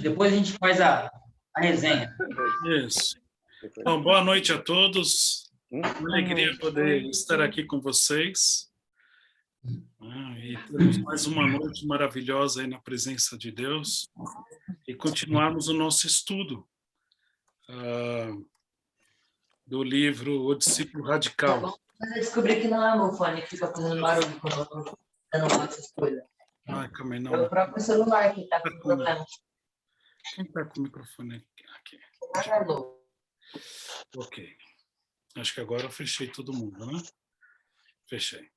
Depois a gente faz a resenha. Isso. Bom, boa noite a todos. Uma alegria poder estar aqui com vocês. E termos mais uma noite maravilhosa aí na presença de Deus e continuarmos o nosso estudo do livro O Discípulo Radical. Tá bom. Mas eu descobri que não é o meu fone que fica fazendo barulho quando eu tô dando essas coisas. Ai, calma aí, É não. o próprio celular que tá com problema. Quem está com o microfone aqui? Ok. Acho que agora eu fechei todo mundo, né? Fechei.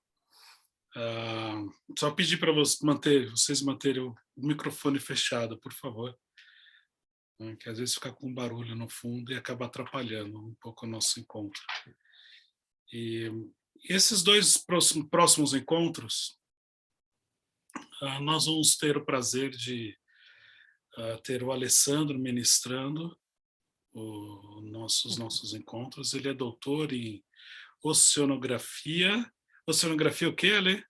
Só pedir para vocês manterem o microfone fechado, por favor. Que às vezes fica com barulho no fundo e acaba atrapalhando um pouco o nosso encontro. E esses dois próximos encontros, nós vamos ter o prazer de ter o Alessandro ministrando os nossos encontros. Ele é doutor em oceanografia. Oceanografia o quê, Ale?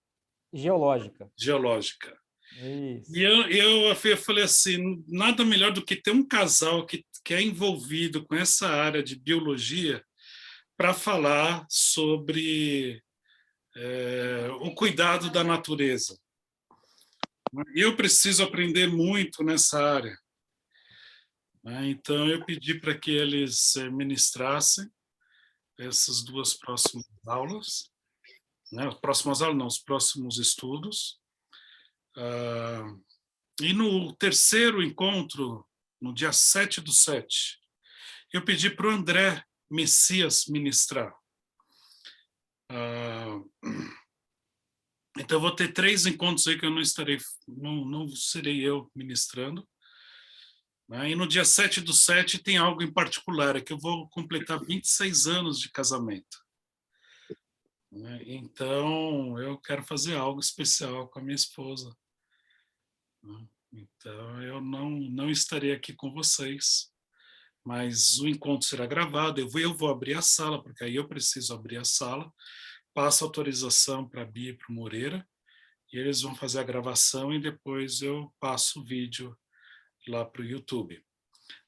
Geológica. Geológica. Isso. E eu falei assim, nada melhor do que ter um casal que é envolvido com essa área de biologia para falar sobre o cuidado da natureza. Eu preciso aprender muito nessa área. Então, eu pedi para que eles ministrassem essas duas próximas aulas. Próximas aulas não, os próximos estudos. E no terceiro encontro, no dia 7/7, eu pedi para o André Messias ministrar. Então, eu vou ter 3 encontros aí que eu não serei eu ministrando. E no dia 7/7 tem algo em particular, é que eu vou completar 26 anos de casamento. Então, eu quero fazer algo especial com a minha esposa. Então, eu não estarei aqui com vocês, mas o encontro será gravado. Eu vou abrir a sala, porque aí eu preciso abrir a sala. Passo autorização para a Bia e para o Moreira, e eles vão fazer a gravação e depois eu passo o vídeo lá para o YouTube.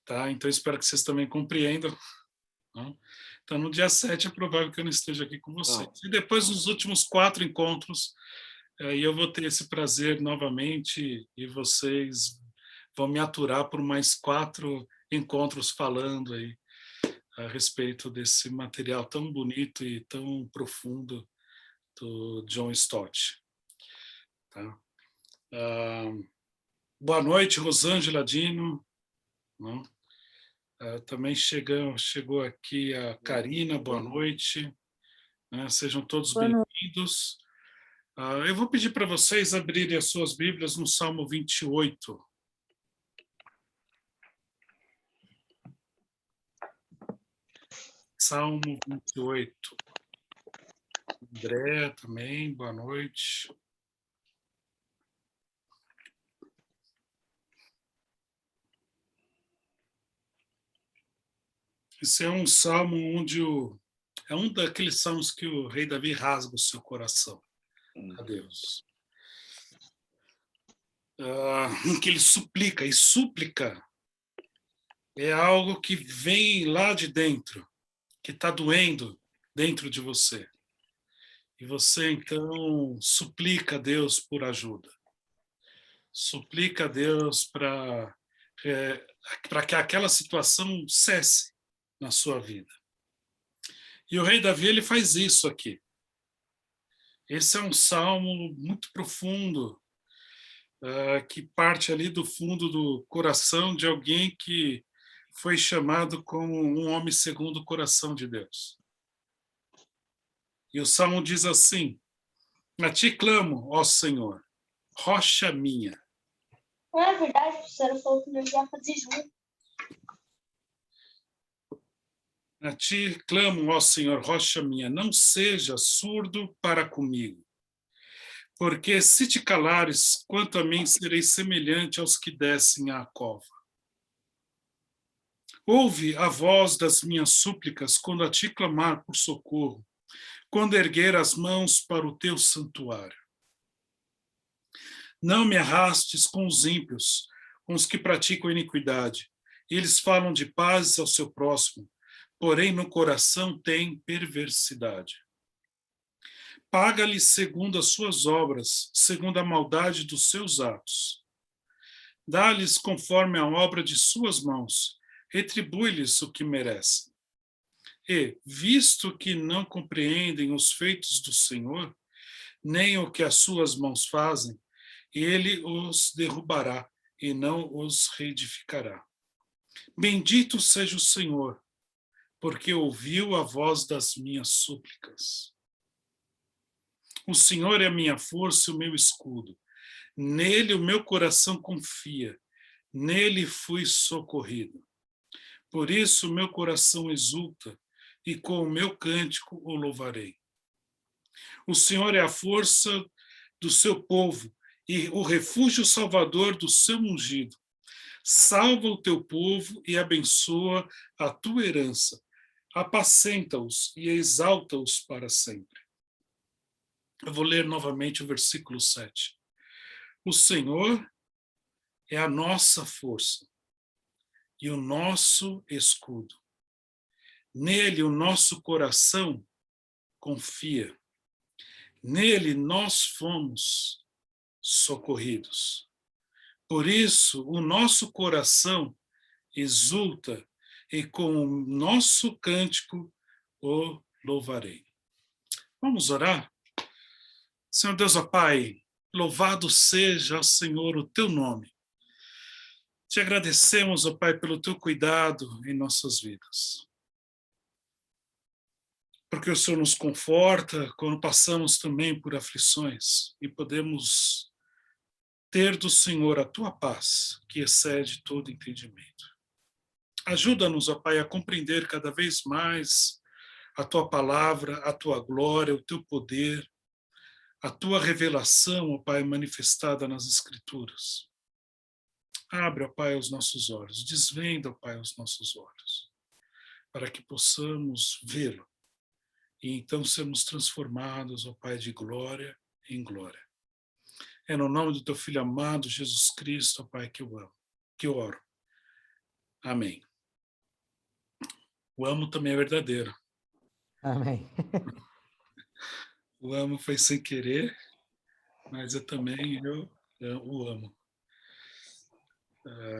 Tá? Então, espero que vocês também compreendam. Então, no dia 7 é provável que eu não esteja aqui com vocês. E depois, nos últimos 4 encontros, aí eu vou ter esse prazer novamente e vocês vão me aturar por mais 4 encontros falando aí a respeito desse material tão bonito e tão profundo do John Stott. Tá? Boa noite, Rosângela Dino. Também chegou aqui a Karina, boa noite. Sejam todos bem-vindos. Eu vou pedir para vocês abrirem as suas Bíblias no Salmo 28. Salmo 28. André também, boa noite. Esse é um salmo onde é um daqueles salmos que o rei Davi rasga o seu coração a Deus. Em que ele suplica, e súplica é algo que vem lá de dentro, que está doendo dentro de você. E você, então, suplica a Deus por ajuda. Suplica a Deus para que aquela situação cesse na sua vida. E o rei Davi, ele faz isso aqui. Esse é um salmo muito profundo, que parte ali do fundo do coração de alguém que foi chamado como um homem segundo o coração de Deus. E o salmo diz assim: a ti clamo, ó Senhor, rocha minha. Não é verdade, o senhor falou que nós ia fazer junto. A ti clamo, ó Senhor, rocha minha, não seja surdo para comigo. Porque se te calares, quanto a mim serei semelhante aos que descem à cova. Ouve a voz das minhas súplicas quando a ti clamar por socorro, quando erguer as mãos para o teu santuário. Não me arrastes com os ímpios, com os que praticam iniquidade. E eles falam de paz ao seu próximo, porém no coração têm perversidade. Paga-lhes segundo as suas obras, segundo a maldade dos seus atos. Dá-lhes conforme a obra de suas mãos, retribui-lhes o que merecem. E, visto que não compreendem os feitos do Senhor, nem o que as suas mãos fazem, ele os derrubará e não os reedificará. Bendito seja o Senhor, porque ouviu a voz das minhas súplicas. O Senhor é a minha força e o meu escudo. Nele o meu coração confia, nele fui socorrido. Por isso o meu coração exulta, e com o meu cântico o louvarei. O Senhor é a força do seu povo, e o refúgio salvador do seu ungido. Salva o teu povo e abençoa a tua herança. Apacenta-os e exalta-os para sempre. Eu vou ler novamente o versículo 7. O Senhor é a nossa força e o nosso escudo. Nele o nosso coração confia. Nele nós fomos socorridos. Por isso o nosso coração exulta e com o nosso cântico o louvarei. Vamos orar? Senhor Deus, ó Pai, louvado seja, ó Senhor, o teu nome. Te agradecemos, ó Pai, pelo teu cuidado em nossas vidas. Porque o Senhor nos conforta quando passamos também por aflições e podemos ter do Senhor a tua paz, que excede todo entendimento. Ajuda-nos, ó Pai, a compreender cada vez mais a tua palavra, a tua glória, o teu poder, a tua revelação, ó Pai, manifestada nas Escrituras. Abre, ó Pai, os nossos olhos, desvenda, ó Pai, os nossos olhos, para que possamos vê-lo e então sermos transformados, ó Pai, de glória em glória. É no nome do teu Filho amado, Jesus Cristo, ó Pai, que eu amo, que eu oro. Amém. O amo também é verdadeiro. Amém. O amo foi sem querer, mas eu o amo.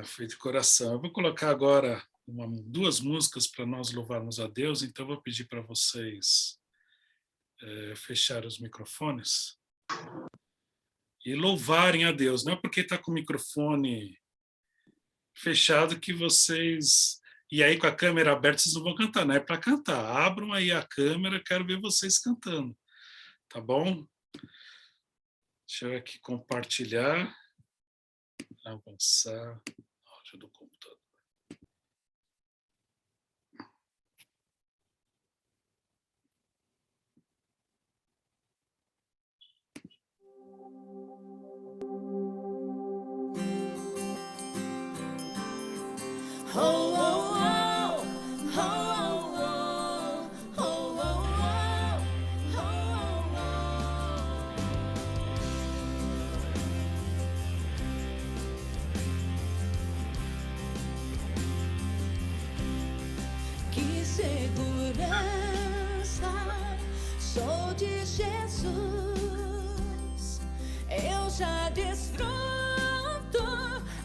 Foi de coração. Eu vou colocar agora duas músicas para nós louvarmos a Deus, então eu vou pedir para vocês fechar os microfones e louvarem a Deus. Não é porque está com o microfone fechado que vocês... E aí com a câmera aberta vocês não vão cantar, não é para cantar. Abram aí a câmera, quero ver vocês cantando. Tá bom? Deixa eu aqui compartilhar. Avançar. Áudio do computador. Que segurança sou de Jesus, eu já desfruto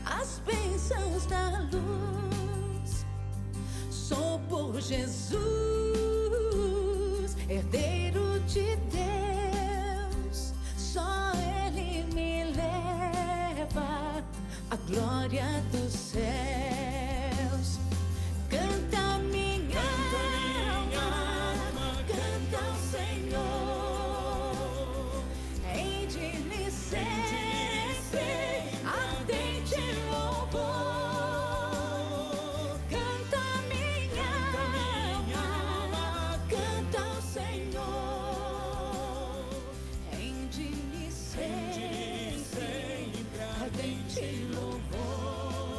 as bênçãos da luz. Sou por Jesus, herdeiro de Deus, só Ele me leva à glória dos céus. Canta minha alma, canta ao Senhor, em diligência, ardente louvor. Canta minha alma, canta ao Senhor, em diligência, ardente louvor.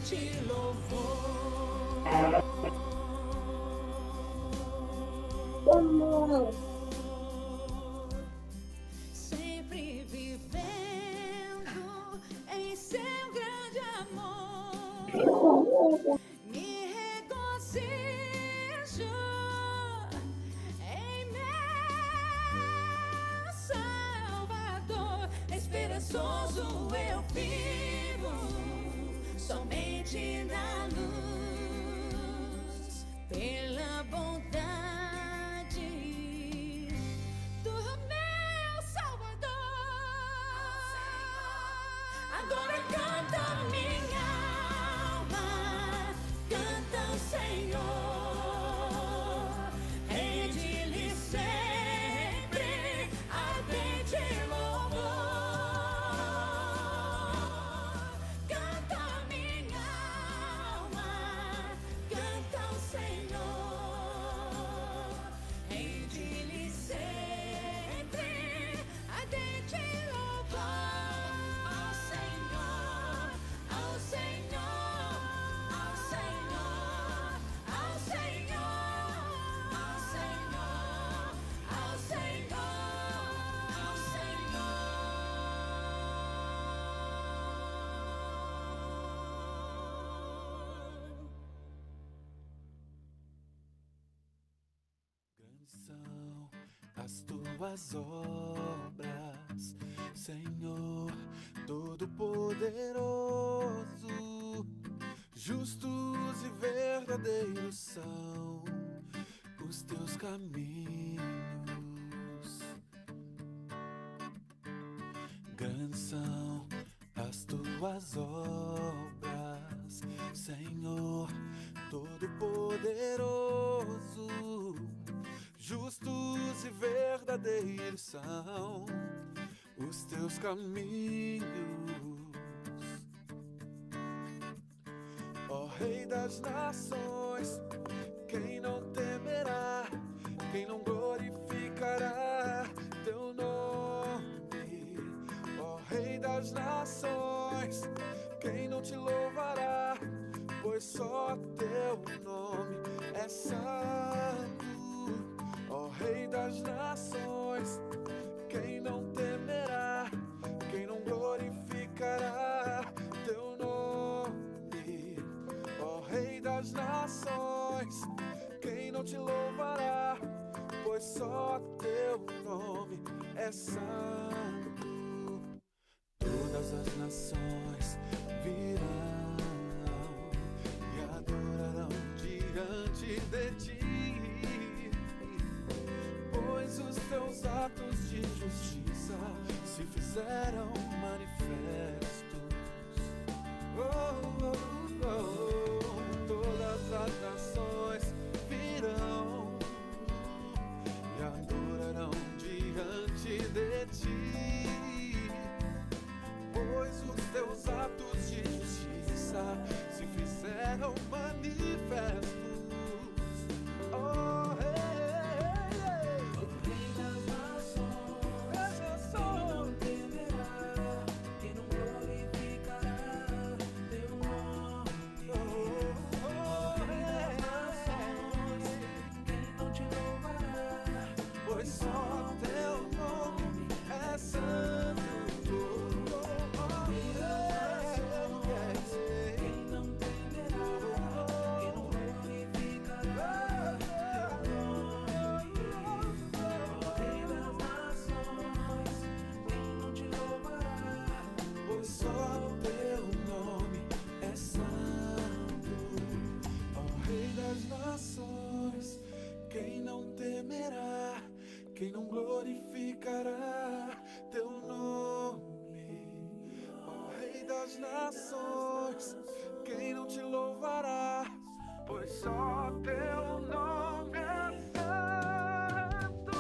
ardente louvor. Sempre vivendo em seu grande amor. Me regocijo em meu Salvador. Esperançoso eu vivo somente na luz, pela bondade do meu Salvador. Agora canta minha alma, canta o Senhor, rende-lhe sempre ardente louvor. Canta minha alma, canta o Senhor, rende-lhe sempre ardente louvor. Ao Senhor, ao Senhor, ao Senhor, ao Senhor, ao Senhor, ao Senhor, ao Senhor. Grandes são as tuas obras, Senhor Todo-Poderoso. Justos e verdadeiros são os teus caminhos. Grandes são as tuas obras, Senhor Todo-Poderoso. Justos e verdadeiros são os teus caminhos. Ó Rei das nações, quem não temerá, quem não glorificará teu nome? Ó Rei das nações, quem não te louvará, pois só teu nome é santo. Ó Rei das nações, quem não temerá, quem não glorificará teu nome? Ó Rei das nações, quem não te louvará, pois só teu nome é santo. Todas as nações virão e adorarão diante de ti, pois os teus atos de justiça se fizeram manifestos. Oh, oh, oh. Todas as nações virão e adorarão diante de ti, pois os teus atos de justiça se fizeram manifestos. Oh, pois só teu nome é santo. Quem não temerá, quem não glorificará teu nome? Rei das nações, quem não te louvará, pois só teu nome é santo. Ó Rei das nações, quem não temerá, quem não glorificará teu nome? Ó Rei das nações, quem não te louvará, pois só teu nome é santo.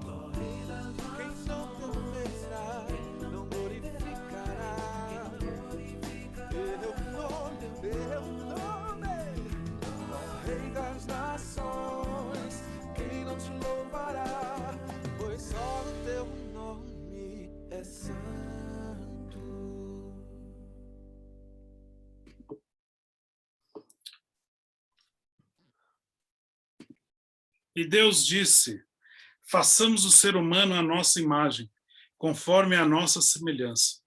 Ó Rei das nações, quem não temerá, não glorificará teu nome. Ó Rei das nações, quem não te louvará, pois só o teu nome é santo. E Deus disse: façamos o ser humano à nossa imagem, conforme a nossa semelhança.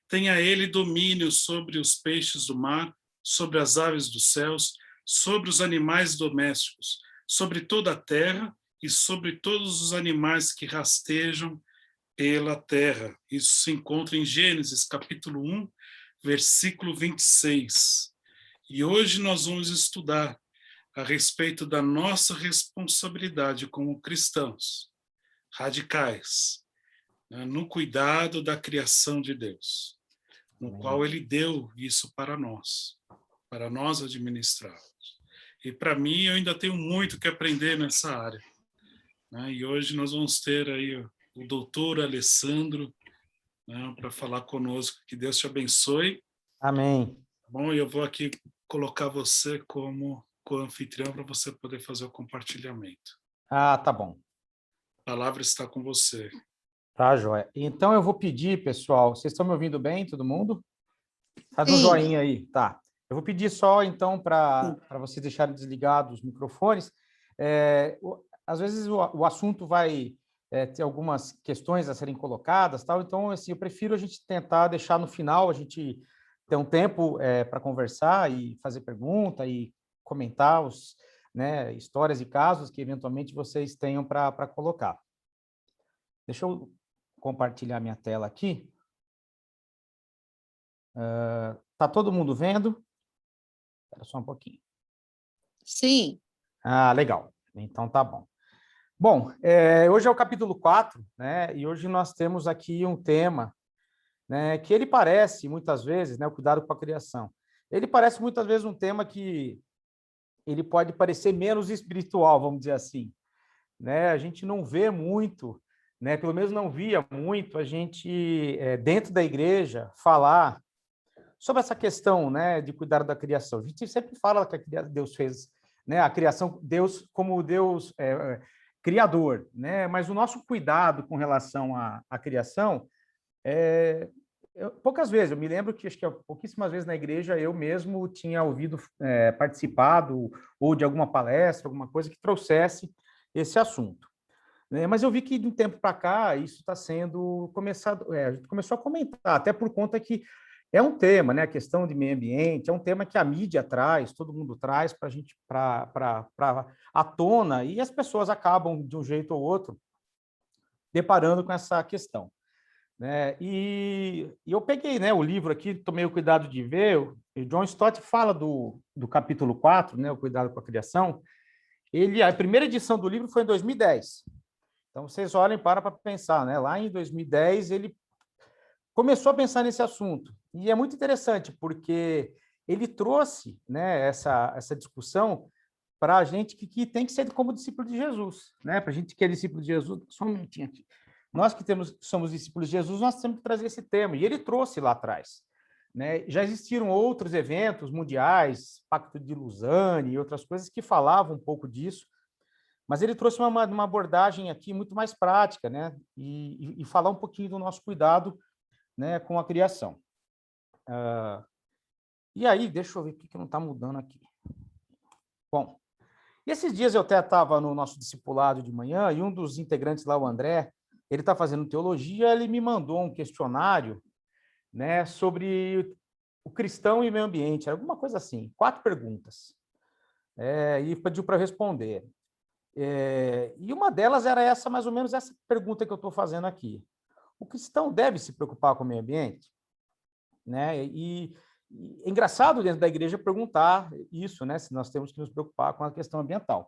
Tenha ele domínio sobre os peixes do mar, sobre as aves dos céus, sobre os animais domésticos, sobre toda a terra e sobre todos os animais que rastejam pela terra. Isso se encontra em Gênesis, capítulo 1, versículo 26. E hoje nós vamos estudar a respeito da nossa responsabilidade como cristãos radicais, né, no cuidado da criação de Deus, no qual Ele deu isso para nós administrarmos. E para mim, eu ainda tenho muito que aprender nessa área, né? E hoje nós vamos ter aí o doutor Alessandro, né, para falar conosco. Que Deus te abençoe. Amém. Bom, eu vou aqui colocar você como co-anfitrião para você poder fazer o compartilhamento. Ah, tá bom. A palavra está com você. Tá, joia. Então eu vou pedir, pessoal, vocês estão me ouvindo bem, todo mundo? Faz um joinha aí, tá. Eu vou pedir só, então, para vocês deixarem desligados os microfones. Às vezes o assunto vai ter algumas questões a serem colocadas, tal. Então, assim, eu prefiro a gente tentar deixar no final, a gente ter um tempo para conversar e fazer pergunta e comentar histórias e casos que eventualmente vocês tenham para colocar. Deixa eu compartilhar minha tela aqui. Tá todo mundo vendo? Espera só um pouquinho. Sim. Ah, legal. Então tá bom. Bom, hoje é o capítulo 4, né? E hoje nós temos aqui um tema, né, que ele parece, muitas vezes, né, o cuidado com a criação. Ele parece, muitas vezes, um tema que ele pode parecer menos espiritual, vamos dizer assim, né? A gente não vê muito, né? Pelo menos não via muito a gente, dentro da igreja, falar sobre essa questão, né, de cuidar da criação. A gente sempre fala que Deus fez, né, a criação, Deus como Deus criador, né? Mas o nosso cuidado com relação à criação, poucas vezes, eu me lembro que acho que pouquíssimas vezes na igreja eu mesmo tinha ouvido, participado ou de alguma palestra, alguma coisa que trouxesse esse assunto. Mas eu vi que de um tempo para cá isso está sendo começado, a gente começou a comentar, até por conta que é um tema, né? A questão de meio ambiente, é um tema que a mídia traz, todo mundo traz para a gente, para à tona, e as pessoas acabam, de um jeito ou outro, deparando com essa questão, né? E eu peguei, né, o livro aqui, tomei o cuidado de ver, o John Stott fala do capítulo 4, né, o cuidado com a criação. A primeira edição do livro foi em 2010. Então, vocês olhem para pensar, né? Lá em 2010, ele começou a pensar nesse assunto. E é muito interessante, porque ele trouxe, né, essa discussão para a gente que tem que ser como discípulo de Jesus, né? Para a gente que é discípulo de Jesus, só um minutinho aqui. Nós que somos discípulos de Jesus, nós temos que trazer esse tema. E ele trouxe lá atrás, né? Já existiram outros eventos mundiais, Pacto de Lausanne e outras coisas que falavam um pouco disso, mas ele trouxe uma abordagem aqui muito mais prática, né? E falar um pouquinho do nosso cuidado, né, com a criação. E aí, deixa eu ver o que não está mudando aqui. Bom, e esses dias eu até estava no nosso discipulado de manhã e um dos integrantes lá, o André, ele está fazendo teologia, ele me mandou um questionário, né, sobre o cristão e o meio ambiente, alguma coisa assim, 4 perguntas, e pediu para responder. E uma delas era essa, mais ou menos essa pergunta que eu estou fazendo aqui. O cristão deve se preocupar com o meio ambiente? Né? E é engraçado dentro da igreja perguntar isso, né? Se nós temos que nos preocupar com a questão ambiental.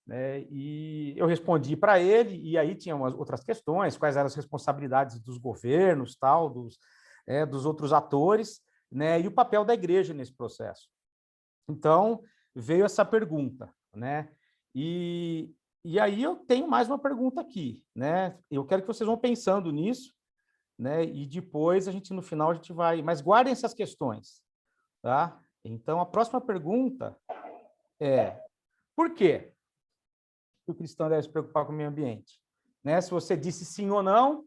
Né? E eu respondi para ele, e aí tinha outras questões, quais eram as responsabilidades dos governos, tal, dos outros atores, né? E o papel da igreja nesse processo. Então, veio essa pergunta, né? E aí eu tenho mais uma pergunta aqui, né? Eu quero que vocês vão pensando nisso, né? E depois no final a gente vai, mas guardem essas questões, tá? Então a próxima pergunta é: por quê o cristão deve se preocupar com o meio ambiente? Né? Se você disse sim ou não,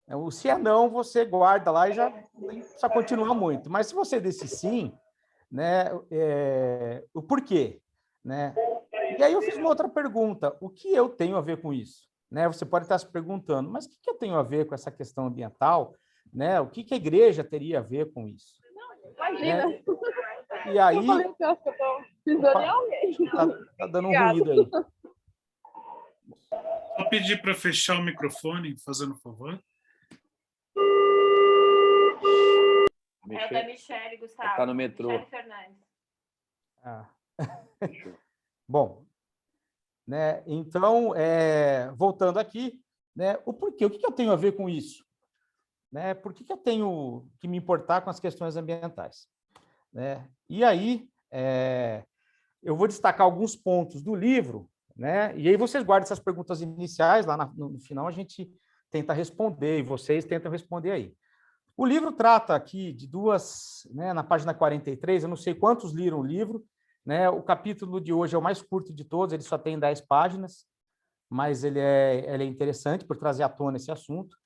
o se é não, você guarda lá e já nem precisa continuar muito. Mas se você disse sim, né? O porquê, né? E aí eu fiz uma outra pergunta: o que eu tenho a ver com isso? Né? Você pode estar se perguntando, mas o que eu tenho a ver com essa questão ambiental? Né? O que a igreja teria a ver com isso? Imagina. Né? E aí. Eu falei que eu acho que eu tô pisando em alguém. Tá dando um ruído aí. Só pedir para fechar o microfone, fazendo favor. É o da Michele, Gustavo. Tá no metrô. Michele Fernandes. Ah. Bom, né? Então, voltando aqui, né? O porquê? O que eu tenho a ver com isso? Né? Por que eu tenho que me importar com as questões ambientais? Né? E aí, eu vou destacar alguns pontos do livro, né? E aí vocês guardem essas perguntas iniciais, lá no final a gente tenta responder, e vocês tentam responder aí. O livro trata aqui de duas, né, na página 43, eu não sei quantos leram o livro, né? O capítulo de hoje é o mais curto de todos, ele só tem 10 páginas, mas ele é interessante por trazer à tona esse assunto.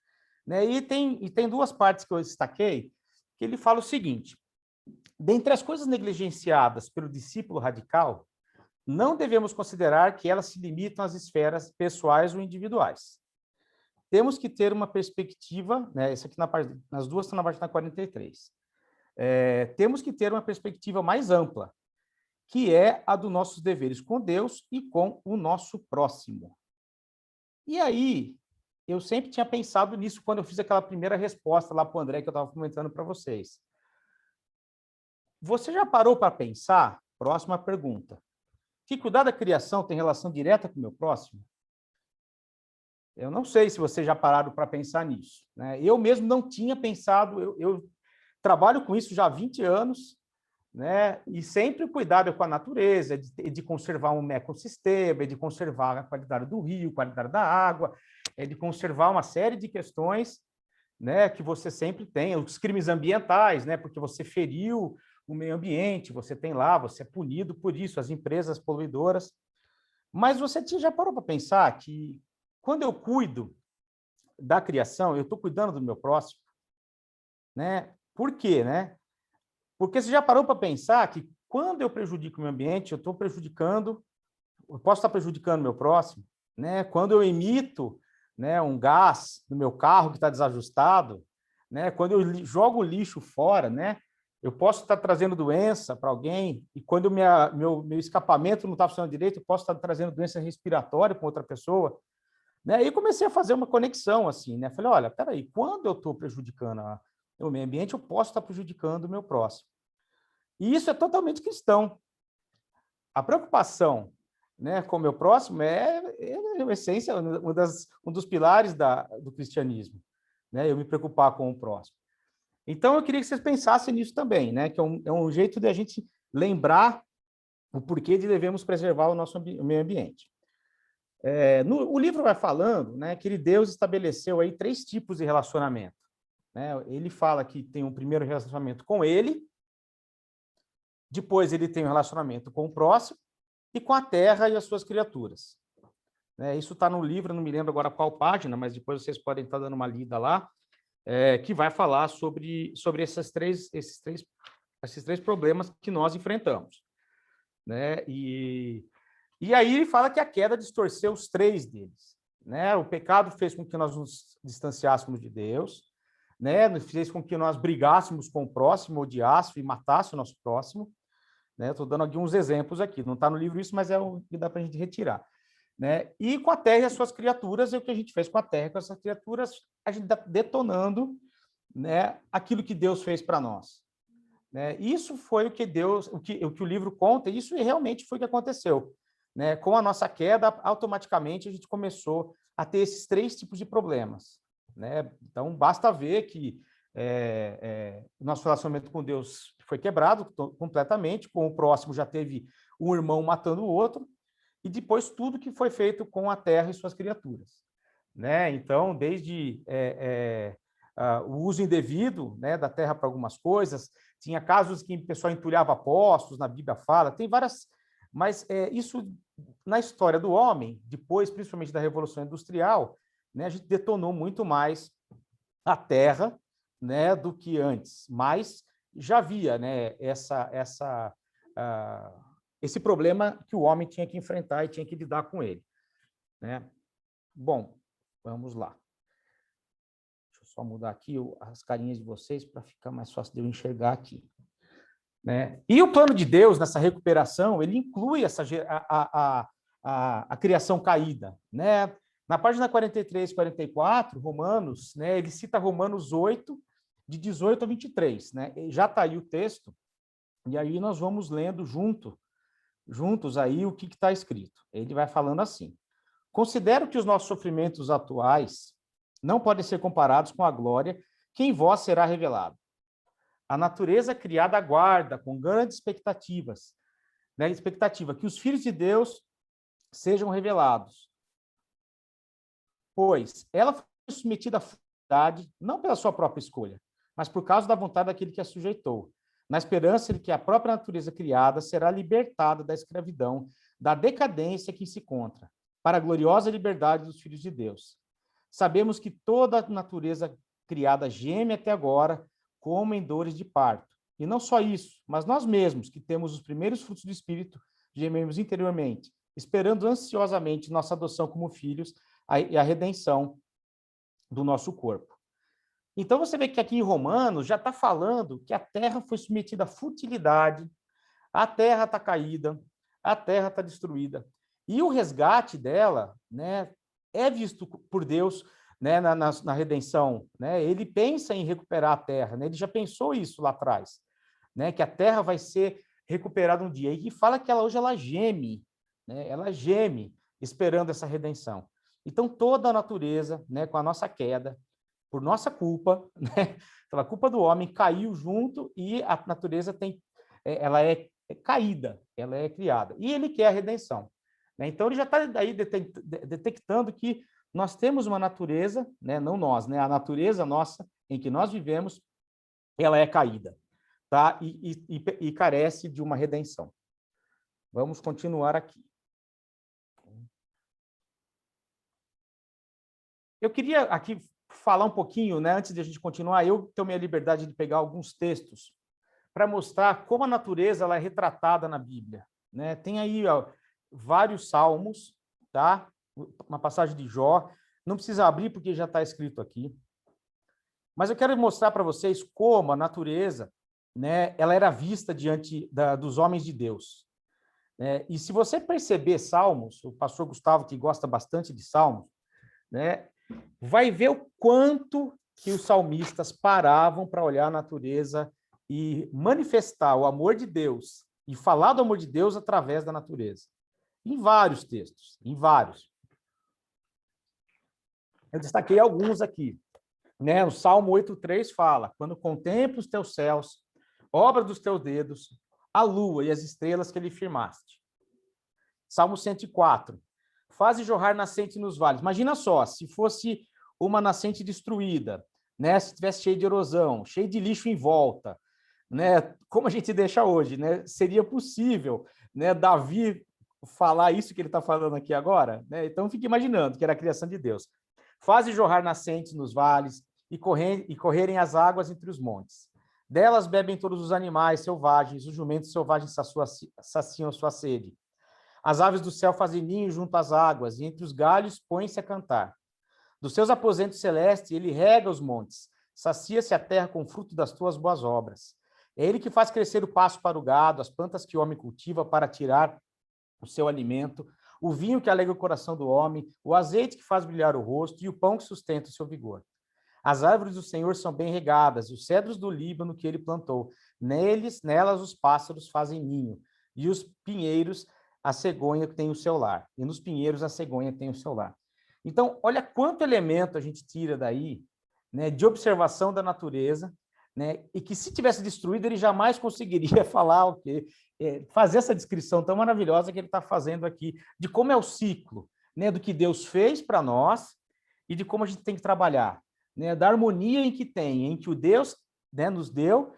Né? E tem duas partes que eu destaquei, que ele fala o seguinte: dentre as coisas negligenciadas pelo discípulo radical, não devemos considerar que elas se limitam às esferas pessoais ou individuais. Temos que ter uma perspectiva, né? Isso aqui nas duas estão na página 43. Temos que ter uma perspectiva mais ampla, que é a dos nossos deveres com Deus e com o nosso próximo. E aí, eu sempre tinha pensado nisso quando eu fiz aquela primeira resposta lá para o André, que eu estava comentando para vocês. Você já parou para pensar? Próxima pergunta. Que cuidar da criação tem relação direta com o meu próximo? Eu não sei se vocês já pararam para pensar nisso. Né? Eu mesmo não tinha pensado, eu trabalho com isso já há 20 anos, né? E sempre o cuidado com a natureza, de conservar um ecossistema, de conservar a qualidade do rio, a qualidade da água, de conservar uma série de questões, né, que você sempre tem, os crimes ambientais, né, porque você feriu o meio ambiente, você tem lá, você é punido por isso, as empresas poluidoras. Mas você já parou para pensar que quando eu cuido da criação, eu estou cuidando do meu próximo? Né? Por quê? Né? Porque você já parou para pensar que quando eu prejudico o meio ambiente, eu posso estar prejudicando o meu próximo? Né? Quando eu emito, né, um gás no meu carro que está desajustado, né? Quando eu jogo o lixo fora, né? Eu posso estar trazendo doença para alguém, e quando meu escapamento não está funcionando direito, eu posso estar trazendo doença respiratória para outra pessoa. Né? Aí eu comecei a fazer uma conexão, assim, né? Falei, olha, peraí, quando eu estou prejudicando o meio ambiente, eu posso estar prejudicando o meu próximo. E isso é totalmente cristão. A preocupação, né, com o meu próximo é a essência, um dos pilares do cristianismo, né? Eu me preocupar com o próximo. Então, eu queria que vocês pensassem nisso também, né? Que é um jeito de a gente lembrar o porquê de devemos preservar o nosso meio ambiente. O livro vai falando, né, que Deus estabeleceu aí 3 tipos de relacionamento. Né? Ele fala que tem um primeiro relacionamento com ele, depois ele tem um relacionamento com o próximo e com a terra e as suas criaturas. Isso está no livro, não me lembro agora qual página, mas depois vocês podem estar dando uma lida lá, que vai falar sobre esses três problemas que nós enfrentamos. Né? E aí ele fala que a queda distorceu os 3 deles. Né? O pecado fez com que nós nos distanciássemos de Deus, né? Fez com que nós brigássemos com o próximo, odiássemos e matássemos o nosso próximo. Estou dando alguns exemplos aqui, não está no livro isso, mas é o que dá para a gente retirar. Né? E com a terra e as suas criaturas, é o que a gente fez com a terra e com essas criaturas, a gente está detonando, né, aquilo que Deus fez para nós. Né? Isso foi o que o livro conta, e isso realmente foi o que aconteceu. Né? Com a nossa queda, automaticamente a gente começou a ter esses 3 tipos de problemas. Né? Então, basta ver que o nosso relacionamento com Deus foi quebrado completamente, com o próximo já teve um irmão matando o outro, e depois tudo que foi feito com a terra e suas criaturas. Né? Então, desde o uso indevido, né, da terra para algumas coisas, tinha casos que o pessoal entulhava postos, na Bíblia fala, tem várias... Mas isso, na história do homem, depois, principalmente da Revolução Industrial, né, a gente detonou muito mais a terra, né, do que antes. Mas já havia, né, esse problema que o homem tinha que enfrentar e tinha que lidar com ele, né? Bom, vamos lá. Deixa eu só mudar aqui as carinhas de vocês para ficar mais fácil de eu enxergar aqui, né? E o plano de Deus nessa recuperação, ele inclui a criação caída, né? Na página 43 e 44, Romanos, né, ele cita Romanos 8, de 18 a 23, né? E já está aí o texto, e aí nós vamos lendo juntos aí o que está escrito. Ele vai falando assim: considero que os nossos sofrimentos atuais não podem ser comparados com a glória que em vós será revelada. A natureza criada aguarda com grandes expectativas, né? Expectativa que os filhos de Deus sejam revelados. Pois ela foi submetida à fragilidade, não pela sua própria escolha, mas por causa da vontade daquele que a sujeitou, na esperança de que a própria natureza criada será libertada da escravidão, da decadência que se encontra, para a gloriosa liberdade dos filhos de Deus. Sabemos que toda a natureza criada geme até agora, como em dores de parto. E não só isso, mas nós mesmos, que temos os primeiros frutos do Espírito, gememos interiormente, esperando ansiosamente nossa adoção como filhos e a redenção do nosso corpo. Então, você vê que aqui em Romanos já está falando que a terra foi submetida à futilidade, a terra está caída, a terra está destruída. E o resgate dela, né, é visto por Deus, né, na redenção. Né? Ele pensa em recuperar a terra, né? Ele já pensou isso lá atrás, né, que a terra vai ser recuperada um dia. E fala que hoje ela geme, né? Ela geme esperando essa redenção. Então, toda a natureza, né, com a nossa queda, por nossa culpa, né, pela culpa do homem, caiu junto e a natureza ela é caída, ela é criada. E ele quer a redenção. Né? Então, ele já está aí detectando que nós temos uma natureza, né, não nós, né, a natureza nossa em que nós vivemos, ela é caída, tá? E carece de uma redenção. Vamos continuar aqui. Eu queria aqui falar um pouquinho, né, antes de a gente continuar, eu tomei a liberdade de pegar alguns textos para mostrar como a natureza ela é retratada na Bíblia. Né? Tem aí vários salmos, tá? Uma passagem de Jó, não precisa abrir porque já está escrito aqui. Mas eu quero mostrar para vocês como a natureza, né, ela era vista diante dos homens de Deus. E se você perceber Salmos, o pastor Gustavo, que gosta bastante de Salmos, né, vai ver o quanto que os salmistas paravam para olhar a natureza e manifestar o amor de Deus e falar do amor de Deus através da natureza. Em vários textos, em vários. Eu destaquei alguns aqui. Né? O Salmo 8,3 fala: quando contemplo os teus céus, obra dos teus dedos, a lua e as estrelas que lhe firmaste. Salmo 104. Faze jorrar nascente nos vales. Imagina só, se fosse uma nascente destruída, né? Se estivesse cheio de erosão, cheio de lixo em volta, né? Como a gente deixa hoje, né? Seria possível, né, Davi falar isso que ele está falando aqui agora? Né? Então, fique imaginando que era a criação de Deus. Faze jorrar nascentes nos vales e correrem as águas entre os montes. Delas bebem todos os animais selvagens, os jumentos selvagens saciam sua sede. As aves do céu fazem ninho junto às águas, e entre os galhos põem-se a cantar. Dos seus aposentos celestes, ele rega os montes, sacia-se a terra com o fruto das tuas boas obras. É ele que faz crescer o pasto para o gado, as plantas que o homem cultiva para tirar o seu alimento, o vinho que alegra o coração do homem, o azeite que faz brilhar o rosto e o pão que sustenta o seu vigor. As árvores do Senhor são bem regadas, os cedros do Líbano que ele plantou. Nelas os pássaros fazem ninho, e os pinheiros a cegonha tem o seu lar. E nos pinheiros a cegonha tem o seu lar. Então, olha quanto elemento a gente tira daí, né, de observação da natureza, né, e que se tivesse destruído, ele jamais conseguiria falar o quê? Fazer essa descrição tão maravilhosa que ele está fazendo aqui, de como é o ciclo, né, do que Deus fez para nós e de como a gente tem que trabalhar, né, da harmonia em que o Deus, né, nos deu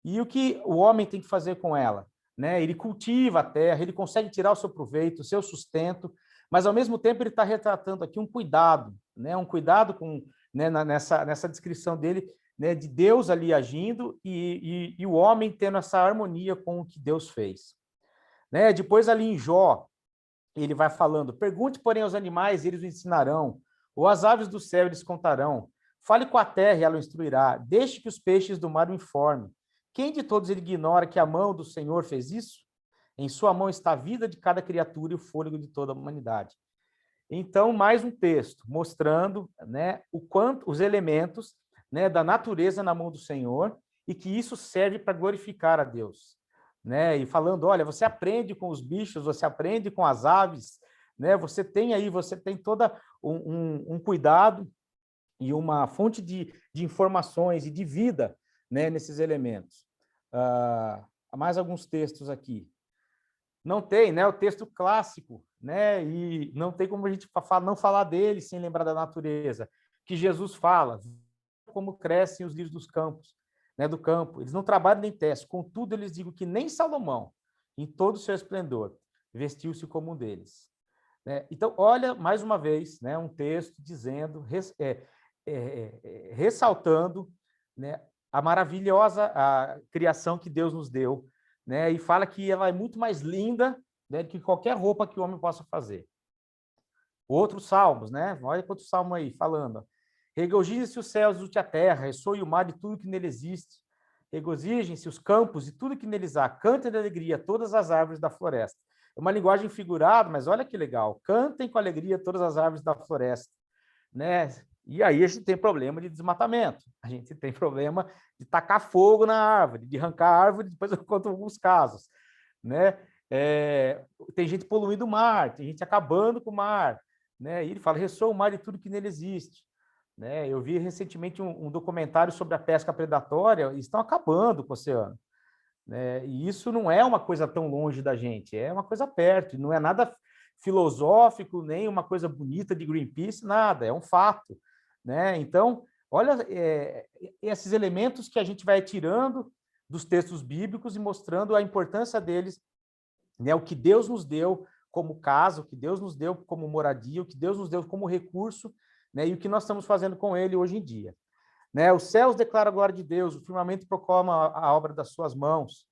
e o que o homem tem que fazer com ela. Né? Ele cultiva a terra, ele consegue tirar o seu proveito, o seu sustento, mas, ao mesmo tempo, ele está retratando aqui um cuidado, né? Um cuidado com, né, nessa descrição dele, né, de Deus ali agindo e o homem tendo essa harmonia com o que Deus fez. né? Depois ali em Jó, ele vai falando, pergunte, porém, aos animais, eles o ensinarão, ou às aves do céu, eles contarão. Fale com a terra e ela o instruirá. Deixe que os peixes do mar o informem. Quem de todos ele ignora que a mão do Senhor fez isso? Em sua mão está a vida de cada criatura e o fôlego de toda a humanidade. Então, mais um texto mostrando, né, o quanto os elementos, né, da natureza na mão do Senhor e que isso serve para glorificar a Deus, né? E falando, olha, você aprende com os bichos, você aprende com as aves, né? Você tem toda um cuidado e uma fonte de informações e de vida, né, nesses elementos. Mais alguns textos aqui. Não tem, né, o texto clássico, né, e não tem como a gente não falar dele sem lembrar da natureza, que Jesus fala, como crescem os lírios dos campos, né, do campo. Eles não trabalham nem tecem, contudo, eles digo que nem Salomão, em todo o seu esplendor, vestiu-se como um deles. Né? Então, olha, mais uma vez, né, um texto dizendo, ressaltando, né, a maravilhosa criação que Deus nos deu, né, e fala que ela é muito mais linda, né, do que qualquer roupa que o homem possa fazer. Outros salmos, né? Olha quanto salmo aí, falando. Regozijem-se os céus e a terra, ressoe o mar e tudo que nele existe. Regozijem-se os campos e tudo que neles há. Cantem de alegria todas as árvores da floresta. É uma linguagem figurada, mas olha que legal. Cantem com alegria todas as árvores da floresta, né? E aí a gente tem problema de desmatamento. A gente tem problema de tacar fogo na árvore, de arrancar a árvore, depois eu conto alguns casos, né? Tem gente poluindo o mar, tem gente acabando com o mar, né? E ele fala, ressoa o mar e tudo que nele existe. Né? Eu vi recentemente um documentário sobre a pesca predatória, e estão acabando com o oceano. Né? E isso não é uma coisa tão longe da gente, é uma coisa perto, não é nada filosófico, nem uma coisa bonita de Greenpeace, nada, é um fato. Né? Então, olha esses elementos que a gente vai tirando dos textos bíblicos e mostrando a importância deles, né? O que Deus nos deu como casa, o que Deus nos deu como moradia, o que Deus nos deu como recurso, né? E o que nós estamos fazendo com ele hoje em dia. Né? Os céus declaram a glória de Deus, o firmamento proclama a obra das suas mãos.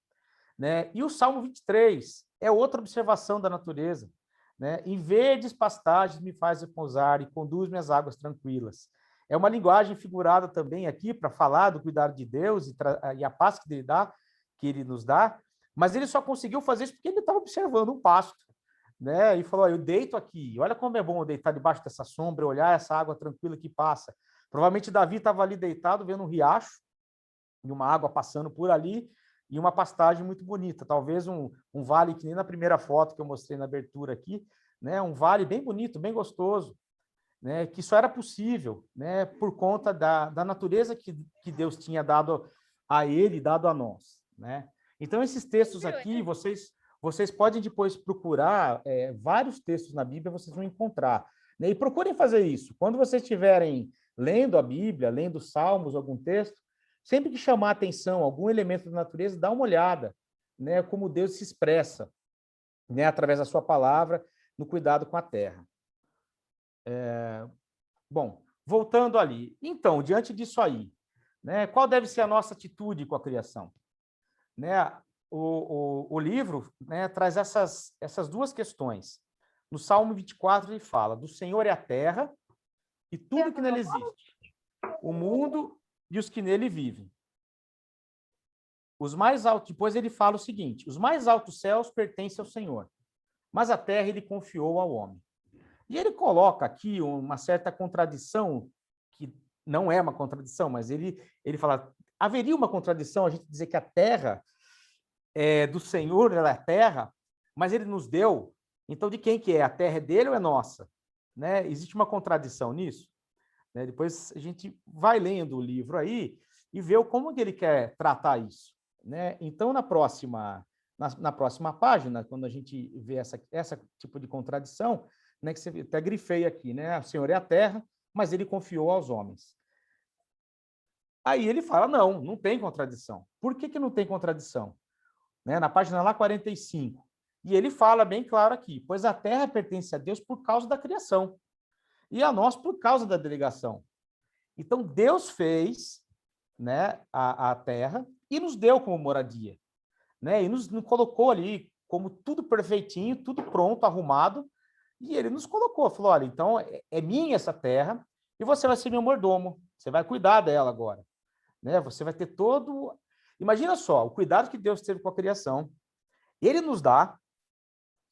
Né? E o Salmo 23 é outra observação da natureza. Né? Em verdes pastagens me faz repousar e conduz-me às águas tranquilas. É uma linguagem figurada também aqui para falar do cuidado de Deus e a paz que ele nos dá, mas ele só conseguiu fazer isso porque ele estava observando um pasto. Né? E falou, eu deito aqui, olha como é bom eu deitar debaixo dessa sombra, olhar essa água tranquila que passa. Provavelmente Davi estava ali deitado, vendo um riacho, e uma água passando por ali, e uma pastagem muito bonita, talvez um vale que nem na primeira foto que eu mostrei na abertura aqui, né? Um vale bem bonito, bem gostoso, né? Que só era possível, né? Por conta da natureza que Deus tinha dado a ele, dado a nós. Né? Então, esses textos aqui, vocês podem depois procurar vários textos na Bíblia, vocês vão encontrar. Né? E procurem fazer isso. Quando vocês estiverem lendo a Bíblia, lendo Salmos, algum texto, sempre que chamar a atenção algum elemento da natureza, dá uma olhada, né? Como Deus se expressa, né? Através da sua palavra, no cuidado com a terra. Bom, voltando ali. Então, diante disso aí, né? Qual deve ser a nossa atitude com a criação? Né? O livro, né, traz essas duas questões. No Salmo 24, ele fala, do Senhor é a terra e tudo que nele existe, o mundo e os que nele vivem. Os mais altos, depois ele fala o seguinte, os mais altos céus pertencem ao Senhor, mas a terra ele confiou ao homem. E ele coloca aqui uma certa contradição, que não é uma contradição, mas ele fala, haveria uma contradição a gente dizer que a terra do Senhor, ela é a terra, mas ele nos deu, então de quem que é? A terra é dele ou é nossa? Né? Existe uma contradição nisso? Né? Depois a gente vai lendo o livro aí e vê como que ele quer tratar isso. Né? Então, na próxima página, quando a gente vê essa tipo de contradição, né, que você até grifei aqui, né? O Senhor é a terra, mas ele confiou aos homens. Aí ele fala, não tem contradição. Por que não tem contradição? Né? Na página lá 45. E ele fala bem claro aqui, pois a terra pertence a Deus por causa da criação, e a nós por causa da delegação. Então, Deus fez, né, a terra e nos deu como moradia. Né? E nos colocou ali como tudo perfeitinho, tudo pronto, arrumado, e ele nos colocou, falou, olha, então é minha essa terra, e você vai ser meu mordomo, você vai cuidar dela agora, né? Você vai ter todo... Imagina só, o cuidado que Deus teve com a criação, ele nos dá,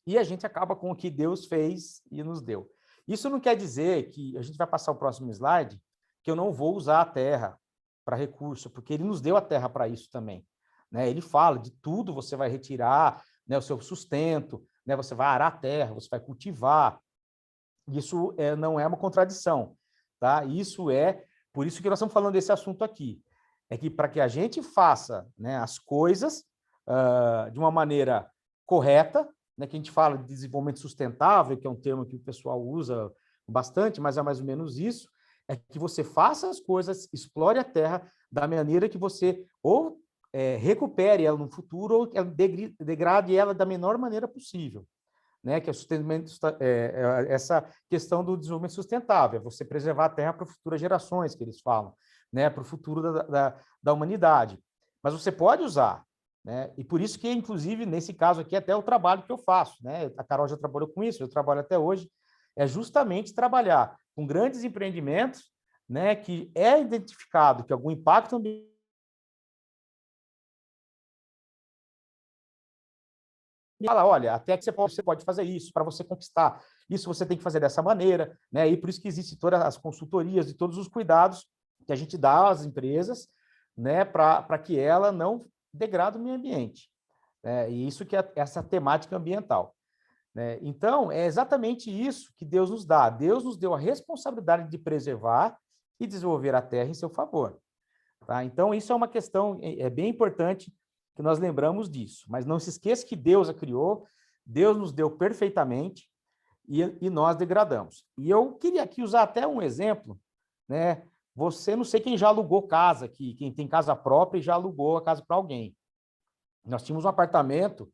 e a gente acaba com o que Deus fez e nos deu. Isso não quer dizer que, a gente vai passar o próximo slide, que eu não vou usar a terra para recurso, porque ele nos deu a terra para isso também, né? Ele fala de tudo, você vai retirar, né, o seu sustento, né, você vai arar a terra, você vai cultivar. Isso não é uma contradição, tá? Isso por isso que nós estamos falando desse assunto aqui. É que para que a gente faça, né, as coisas de uma maneira correta, né, que a gente fala de desenvolvimento sustentável, que é um termo que o pessoal usa bastante, mas é mais ou menos isso, é que você faça as coisas, explore a terra da maneira que você ou recupere ela no futuro ou degrade ela da menor maneira possível, né? Que é essa questão do desenvolvimento sustentável, é você preservar a terra para futuras gerações, que eles falam, né? Para o futuro da humanidade. Mas você pode usar, né? E por isso que, inclusive, nesse caso aqui, até o trabalho que eu faço, né? A Carol já trabalhou com isso, eu trabalho até hoje, é justamente trabalhar com grandes empreendimentos, né? Que é identificado que algum impacto ambiental fala, olha, até que você pode fazer isso, para você conquistar isso você tem que fazer dessa maneira, né? E por isso que existem todas as consultorias e todos os cuidados que a gente dá às empresas, né? Para que ela não degrade o meio ambiente, né? E isso que é essa temática ambiental, né? Então, é exatamente isso que Deus nos dá. Deus nos deu a responsabilidade de preservar e desenvolver a terra em seu favor, tá? Então, isso é uma questão bem importante que nós lembramos disso. Mas não se esqueça que Deus a criou, Deus nos deu perfeitamente e nós degradamos. E eu queria aqui usar até um exemplo, né? Você, não sei quem já alugou casa aqui, quem tem casa própria e já alugou a casa para alguém. Nós tínhamos um apartamento,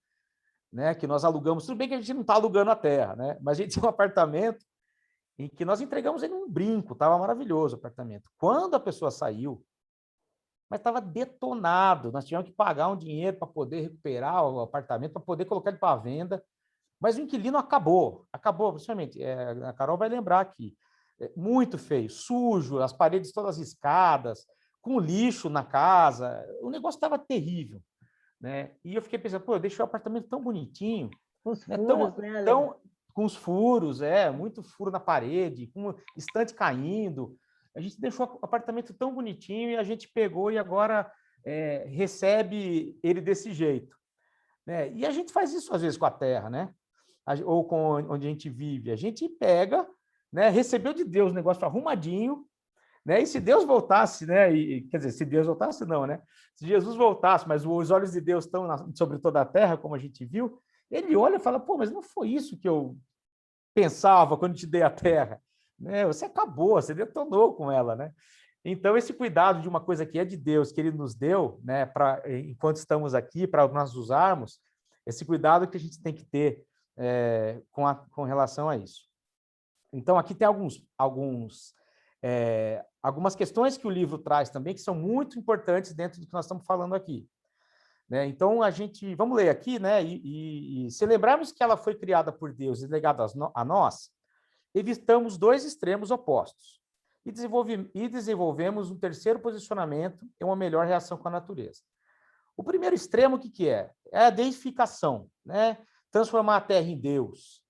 né, que nós alugamos, tudo bem que a gente não está alugando a terra, né? Mas a gente tinha um apartamento em que nós entregamos ele um brinco, estava maravilhoso o apartamento. Quando a pessoa saiu, mas estava detonado, nós tivemos que pagar um dinheiro para poder recuperar o apartamento, para poder colocar ele para venda, mas o inquilino acabou, principalmente, a Carol vai lembrar aqui, muito feio, sujo, as paredes todas riscadas, com lixo na casa, o negócio estava terrível, né? E eu fiquei pensando, pô, eu deixei o apartamento tão bonitinho, Os né? furos, né, Ale? Com os furos, muito furo na parede, com estante caindo. A gente deixou o apartamento tão bonitinho e a gente pegou e agora recebe ele desse jeito, né? E a gente faz isso às vezes com a terra, né? Ou com onde a gente vive. A gente pega, né? Recebeu de Deus o negócio arrumadinho, né? E se Deus voltasse, né? Quer dizer, se Deus voltasse, não, né? Se Jesus voltasse, mas os olhos de Deus estão sobre toda a terra, como a gente viu, ele olha e fala, pô, mas não foi isso que eu pensava quando te dei a terra, né? Você acabou, você detonou com ela, né? Então, esse cuidado de uma coisa que é de Deus, que ele nos deu, né, enquanto estamos aqui, para nós usarmos, esse cuidado que a gente tem que ter com relação a isso. Então, aqui tem algumas questões que o livro traz também, que são muito importantes dentro do que nós estamos falando aqui, né? Então, vamos ler aqui, né? E se lembrarmos que ela foi criada por Deus e legada a nós, evitamos dois extremos opostos e desenvolvemos um terceiro posicionamento e uma melhor reação com a natureza. O primeiro extremo, o que é? É a deificação, né? Transformar a terra em Deus,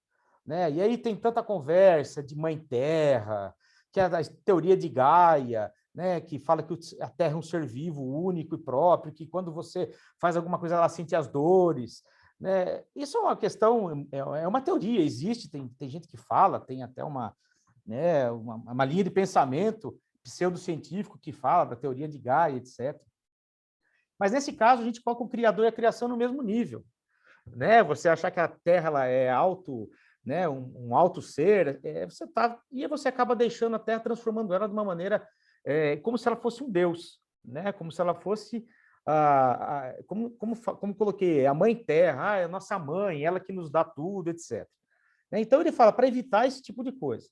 né? E aí tem tanta conversa de mãe terra, que é a teoria de Gaia, né? Que fala que a terra é um ser vivo, único e próprio, que quando você faz alguma coisa ela sente as dores, né? Isso é uma questão, é uma teoria, existe, tem gente que fala, tem até uma linha de pensamento pseudocientífico que fala da teoria de Gaia, etc. Mas nesse caso a gente coloca o Criador e a criação no mesmo nível, né? Você achar que a Terra ela é né, um alto ser, você acaba deixando a Terra, transformando ela de uma maneira como se ela fosse um Deus, né? Como se ela fosse como coloquei, a mãe terra, é a nossa mãe, ela que nos dá tudo, etc. Então ele fala para evitar esse tipo de coisa,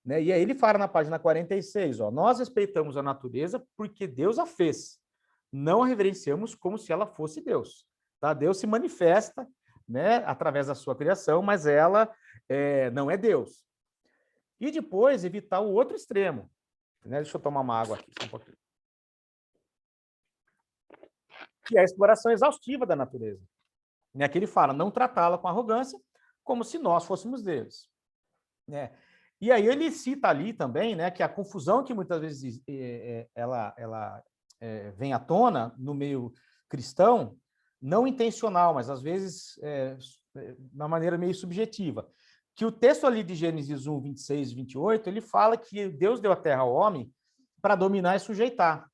né? E aí ele fala na página 46, ó, nós respeitamos a natureza porque Deus a fez, não a reverenciamos como se ela fosse Deus, tá? Deus se manifesta, né, através da sua criação, mas ela não é Deus. E depois evitar o outro extremo, né? Deixa eu tomar uma água aqui, só um pouquinho. Que é a exploração exaustiva da natureza. Né? Que ele fala, não tratá-la com arrogância, como se nós fôssemos deles. Né? E aí ele cita ali também, né, que a confusão que muitas vezes ela vem à tona no meio cristão, não intencional, mas às vezes de uma maneira meio subjetiva, que o texto ali de Gênesis 1, 26 e 28, ele fala que Deus deu a terra ao homem para dominar e sujeitar.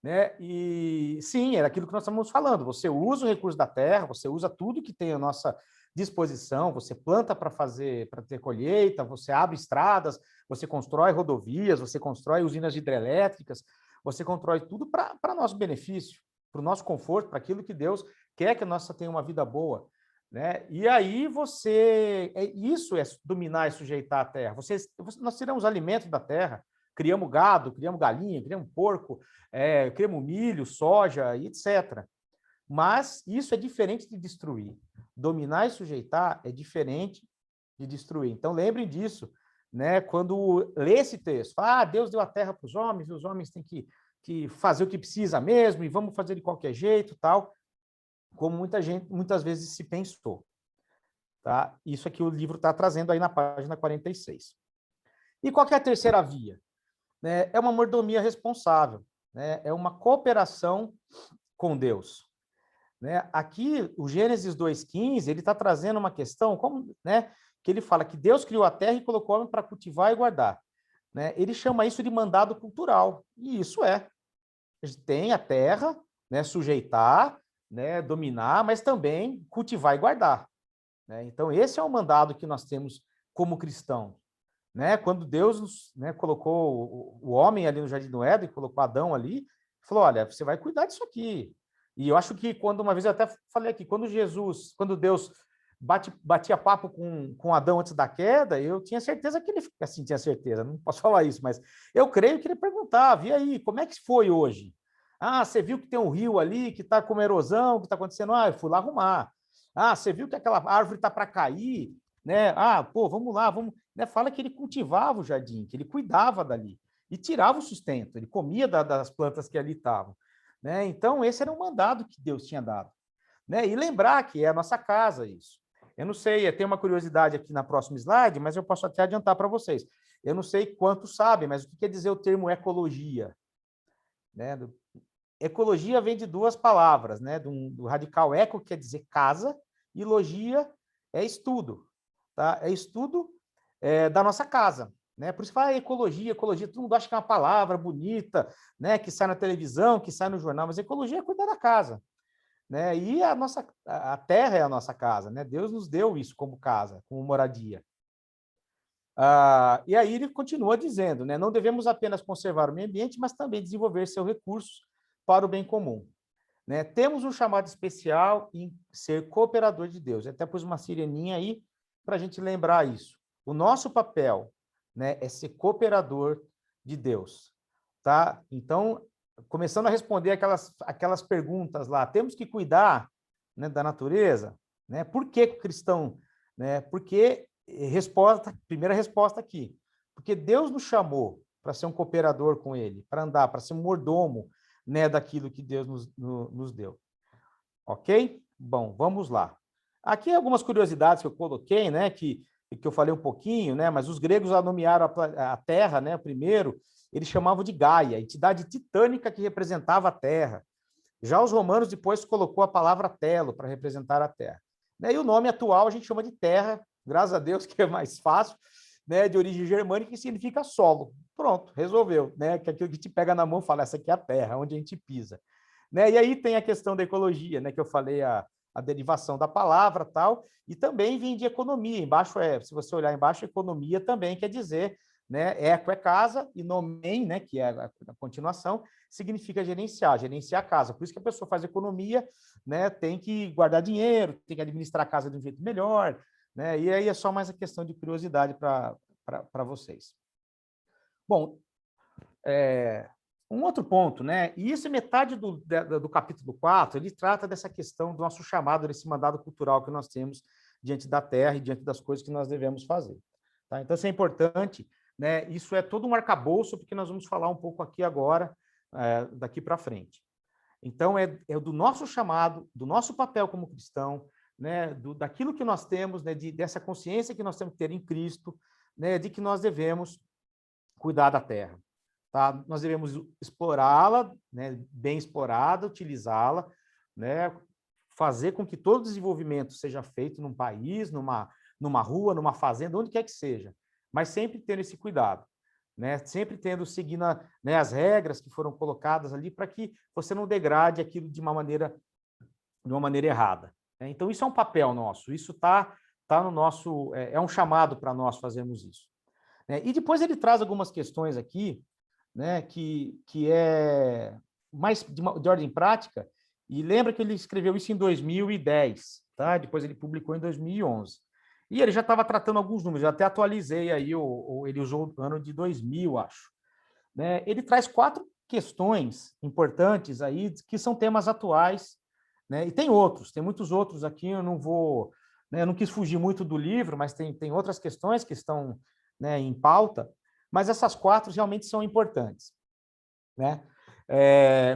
Né? E sim, era aquilo que nós estamos falando, você usa o recurso da terra, você usa tudo que tem à nossa disposição, você planta para ter colheita, você abre estradas, você constrói rodovias, você constrói usinas hidrelétricas, você constrói tudo para nosso benefício, para o nosso conforto, para aquilo que Deus quer que nós tenhamos uma vida boa. Né? E aí isso é dominar e sujeitar a terra. Nós tiramos alimentos da terra, criamos gado, criamos galinha, criamos porco, criamos milho, soja, etc. Mas isso é diferente de destruir. Dominar e sujeitar é diferente de destruir. Então, lembrem disso, né? Quando lê esse texto, Deus deu a terra para os homens, e os homens têm que fazer o que precisa mesmo, e vamos fazer de qualquer jeito, tal, como muitas vezes se pensou. Tá? Isso aqui o livro está trazendo aí na página 46. E qual que é a terceira via? Né? É uma mordomia responsável, né? É uma cooperação com Deus. Né? Aqui, o Gênesis 2,15, ele está trazendo uma questão, né, que ele fala que Deus criou a terra e colocou o homem para cultivar e guardar. Né? Ele chama isso de mandado cultural, e isso é. A gente tem a terra, né, sujeitar, né, dominar, mas também cultivar e guardar. Né? Então, esse é o mandado que nós temos como cristãos. Né? Quando Deus, né, colocou o homem ali no Jardim do Éden, colocou Adão ali, falou, olha, você vai cuidar disso aqui. E eu acho que uma vez eu até falei aqui, quando Deus batia papo com Adão antes da queda, eu tinha certeza que ele, assim, tinha certeza, não posso falar isso, mas eu creio que ele perguntava, e aí, como é que foi hoje? Você viu que tem um rio ali que está com uma erosão, que está acontecendo? Eu fui lá arrumar. Você viu que aquela árvore está para cair? Né? Vamos lá, vamos. Né? Fala que ele cultivava o jardim, que ele cuidava dali, e tirava o sustento, ele comia das plantas que ali estavam. Né? Então, esse era um mandado que Deus tinha dado. Né? E lembrar que é a nossa casa isso. Eu não sei, tem uma curiosidade aqui na próxima slide, mas eu posso até adiantar para vocês. Eu não sei quantos sabem, mas o que quer dizer o termo ecologia? Né? Ecologia vem de duas palavras, né? Do radical eco, que quer dizer casa, e logia é estudo. Tá? É estudo da nossa casa. Né? Por isso que fala ecologia, todo mundo acha que é uma palavra bonita, né? Que sai na televisão, que sai no jornal, mas ecologia é cuidar da casa. Né? E a terra é a nossa casa. Né? Deus nos deu isso como casa, como moradia. E aí ele continua dizendo, né? Não devemos apenas conservar o meio ambiente, mas também desenvolver seus recursos para o bem comum. Né? Temos um chamado especial em ser cooperador de Deus. Eu até pus uma sireninha aí para a gente lembrar isso. O nosso papel, né, é ser cooperador de Deus. Tá? Então, começando a responder aquelas perguntas lá, temos que cuidar, né, da natureza? Né? Por que cristão? Né? Porque, primeira resposta aqui, porque Deus nos chamou para ser um cooperador com Ele, para andar, para ser um mordomo, né, daquilo que Deus nos deu. Ok? Bom, vamos lá. Aqui algumas curiosidades que eu coloquei, né, que eu falei um pouquinho, né, mas os gregos nomearam a Terra, né, primeiro, eles chamavam de Gaia, entidade titânica que representava a Terra. Já os romanos depois colocou a palavra telo para representar a Terra. Né, e o nome atual a gente chama de Terra, graças a Deus que é mais fácil, né, de origem germânica, que significa solo. Pronto, resolveu, né? Que aquilo que te pega na mão fala, essa aqui é a terra, onde a gente pisa. Né? E aí tem a questão da ecologia, né, que eu falei, a derivação da palavra, tal, e também vem de economia. Embaixo se você olhar embaixo, economia também quer dizer, né, eco é casa, e nomen, né, que é a continuação, significa gerenciar a casa. Por isso que a pessoa faz economia, né, tem que guardar dinheiro, tem que administrar a casa de um jeito melhor, né? E aí é só mais a questão de curiosidade para vocês. Bom, um outro ponto, né? E isso é metade do capítulo 4, ele trata dessa questão do nosso chamado, desse mandado cultural que nós temos diante da terra e diante das coisas que nós devemos fazer. Tá? Então, isso é importante, né? Isso é todo um arcabouço, porque nós vamos falar um pouco aqui agora, daqui para frente. Então, é do nosso chamado, do nosso papel como cristão, né? Daquilo que nós temos, né? Dessa consciência que nós temos que ter em Cristo, né? De que nós devemos cuidar da terra. Tá? Nós devemos explorá-la, né? Bem explorada, utilizá-la, né? Fazer com que todo o desenvolvimento seja feito num país, numa rua, numa fazenda, onde quer que seja, mas sempre tendo esse cuidado, né? Sempre seguindo né, as regras que foram colocadas ali para que você não degrade aquilo de uma maneira errada. Né? Então, isso é um papel nosso, isso tá no nosso, é um chamado para nós fazermos isso. Né? E depois ele traz algumas questões aqui, né, que é mais de ordem prática, e lembra que ele escreveu isso em 2010, tá? Depois ele publicou em 2011. E ele já estava tratando alguns números, eu até atualizei aí, ele usou o ano de 2000, acho. Né? Ele traz 4 questões importantes aí, que são temas atuais, né? E tem muitos outros aqui, eu não vou, né, eu não quis fugir muito do livro, mas tem outras questões que estão, né, em pauta, mas essas 4 realmente são importantes. Né?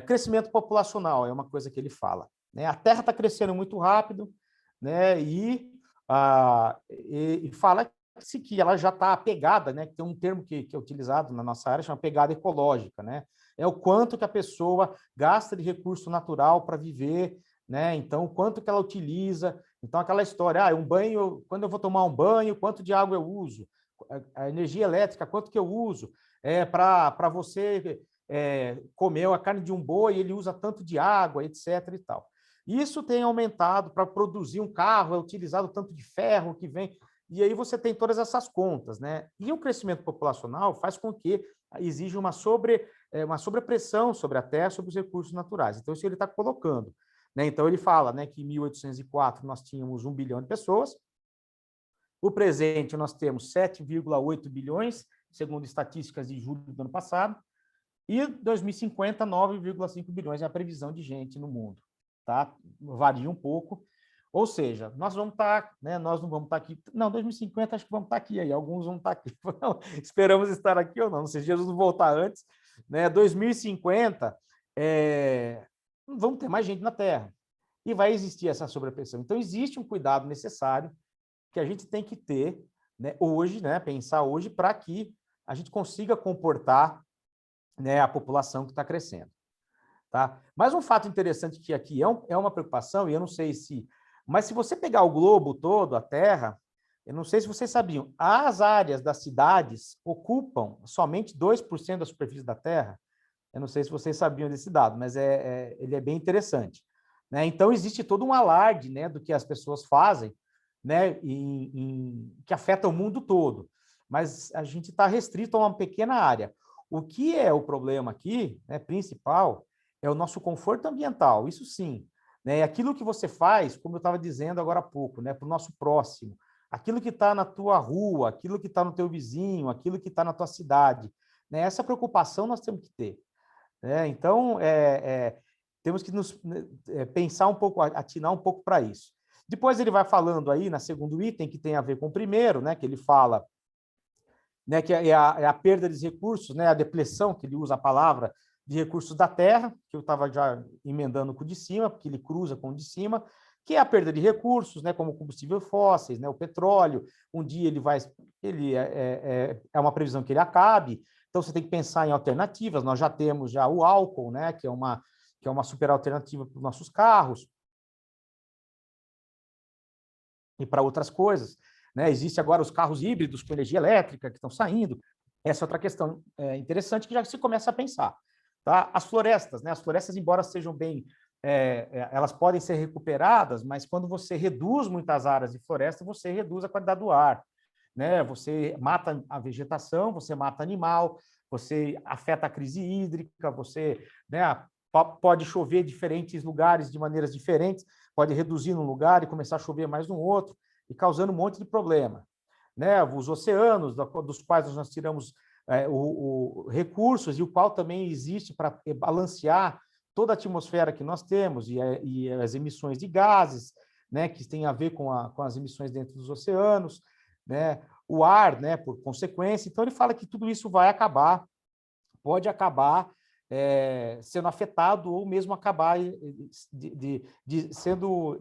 Crescimento populacional é uma coisa que ele fala. Né? A Terra está crescendo muito rápido, né? E fala-se que ela já está apegada, né? Tem um termo que é utilizado na nossa área, chama pegada ecológica. Né? É o quanto que a pessoa gasta de recurso natural para viver, né? Então, o quanto que ela utiliza. Então, aquela história, um banho, quando eu vou tomar um banho, quanto de água eu uso? A energia elétrica, quanto que eu uso? Para você comer a carne de um boi, ele usa tanto de água, etc. e tal. Isso tem aumentado para produzir um carro, é utilizado tanto de ferro que vem, e aí você tem todas essas contas, né? E o crescimento populacional faz com que exija uma sobrepressão sobre a terra, sobre os recursos naturais. Então, isso ele está colocando. Né? Então, ele fala, né, que em 1804 nós tínhamos 1 bilhão de pessoas, o presente nós temos 7,8 bilhões, segundo estatísticas de julho do ano passado, e 2050, 9,5 bilhões é a previsão de gente no mundo. Tá? Varia um pouco. Ou seja, nós vamos estar, né, nós não vamos estar aqui. Não, 2050 acho que vamos estar aqui aí, alguns vão estar aqui. Esperamos estar aqui ou não sei se Jesus voltar antes. Né? 2050, vamos ter mais gente na Terra. E vai existir essa sobrepressão. Então, existe um cuidado necessário que a gente tem que ter, né, hoje, né, pensar hoje, para que a gente consiga comportar, né, a população que está crescendo. Tá? Mas um fato interessante que aqui é uma preocupação, e eu não sei se... Mas se você pegar o globo todo, a Terra, eu não sei se vocês sabiam, as áreas das cidades ocupam somente 2% da superfície da Terra. Eu não sei se vocês sabiam desse dado, mas ele é bem interessante. Né? Então, existe todo um alarde, né, do que as pessoas fazem, né, que afeta o mundo todo. Mas a gente está restrito a uma pequena área. O que é o problema aqui, né, principal, é o nosso conforto ambiental, isso sim. Né, aquilo que você faz, como eu estava dizendo agora há pouco, né, para o nosso próximo, aquilo que está na tua rua, aquilo que está no teu vizinho, aquilo que está na tua cidade. Né, essa preocupação nós temos que ter. Né? Então, temos que nos pensar um pouco, atinar um pouco para isso. Depois ele vai falando aí, na segundo item, que tem a ver com o primeiro, né, que ele fala, né, que é a perda de recursos, né, a depleção, que ele usa a palavra, de recursos da terra, que eu estava já emendando com o de cima, porque ele cruza com o de cima, que é a perda de recursos, né, como combustíveis fósseis, né, o petróleo, um dia é uma previsão que ele acabe, então você tem que pensar em alternativas, nós já temos já o álcool, né, que é uma super alternativa para os nossos carros, e para outras coisas. Né? Existe agora os carros híbridos com energia elétrica que estão saindo. Essa é outra questão interessante que já se começa a pensar. Tá? As florestas, né? As florestas, embora sejam bem... elas podem ser recuperadas, mas quando você reduz muitas áreas de floresta, você reduz a qualidade do ar. Né? Você mata a vegetação, você mata animal, você afeta a crise hídrica, você... Né, pode chover em diferentes lugares de maneiras diferentes, pode reduzir num lugar e começar a chover mais no outro, e causando um monte de problema. Né? Os oceanos, dos quais nós tiramos recursos, e o qual também existe para balancear toda a atmosfera que nós temos, e as emissões de gases, né, que tem a ver com as emissões dentro dos oceanos, né, o ar, né, por consequência. Então, ele fala que tudo isso vai acabar, pode acabar sendo afetado, ou mesmo acabar sendo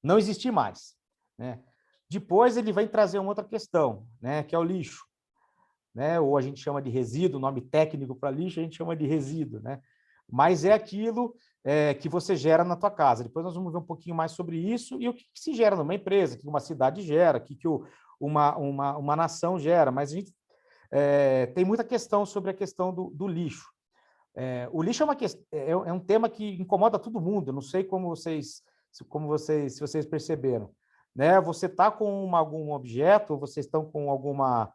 não existir mais, né? Depois ele vai trazer uma outra questão, né, que é o lixo, né? Ou a gente chama de resíduo, o nome técnico para lixo a gente chama de resíduo, né? Mas é aquilo que você gera na tua casa. Depois nós vamos ver um pouquinho mais sobre isso e o que se gera numa empresa, que uma cidade gera, que uma nação gera. Mas a gente tem muita questão sobre a questão do lixo. O lixo é um tema que incomoda todo mundo. Eu não sei se vocês perceberam, né? Você está com algum objeto, vocês estão com alguma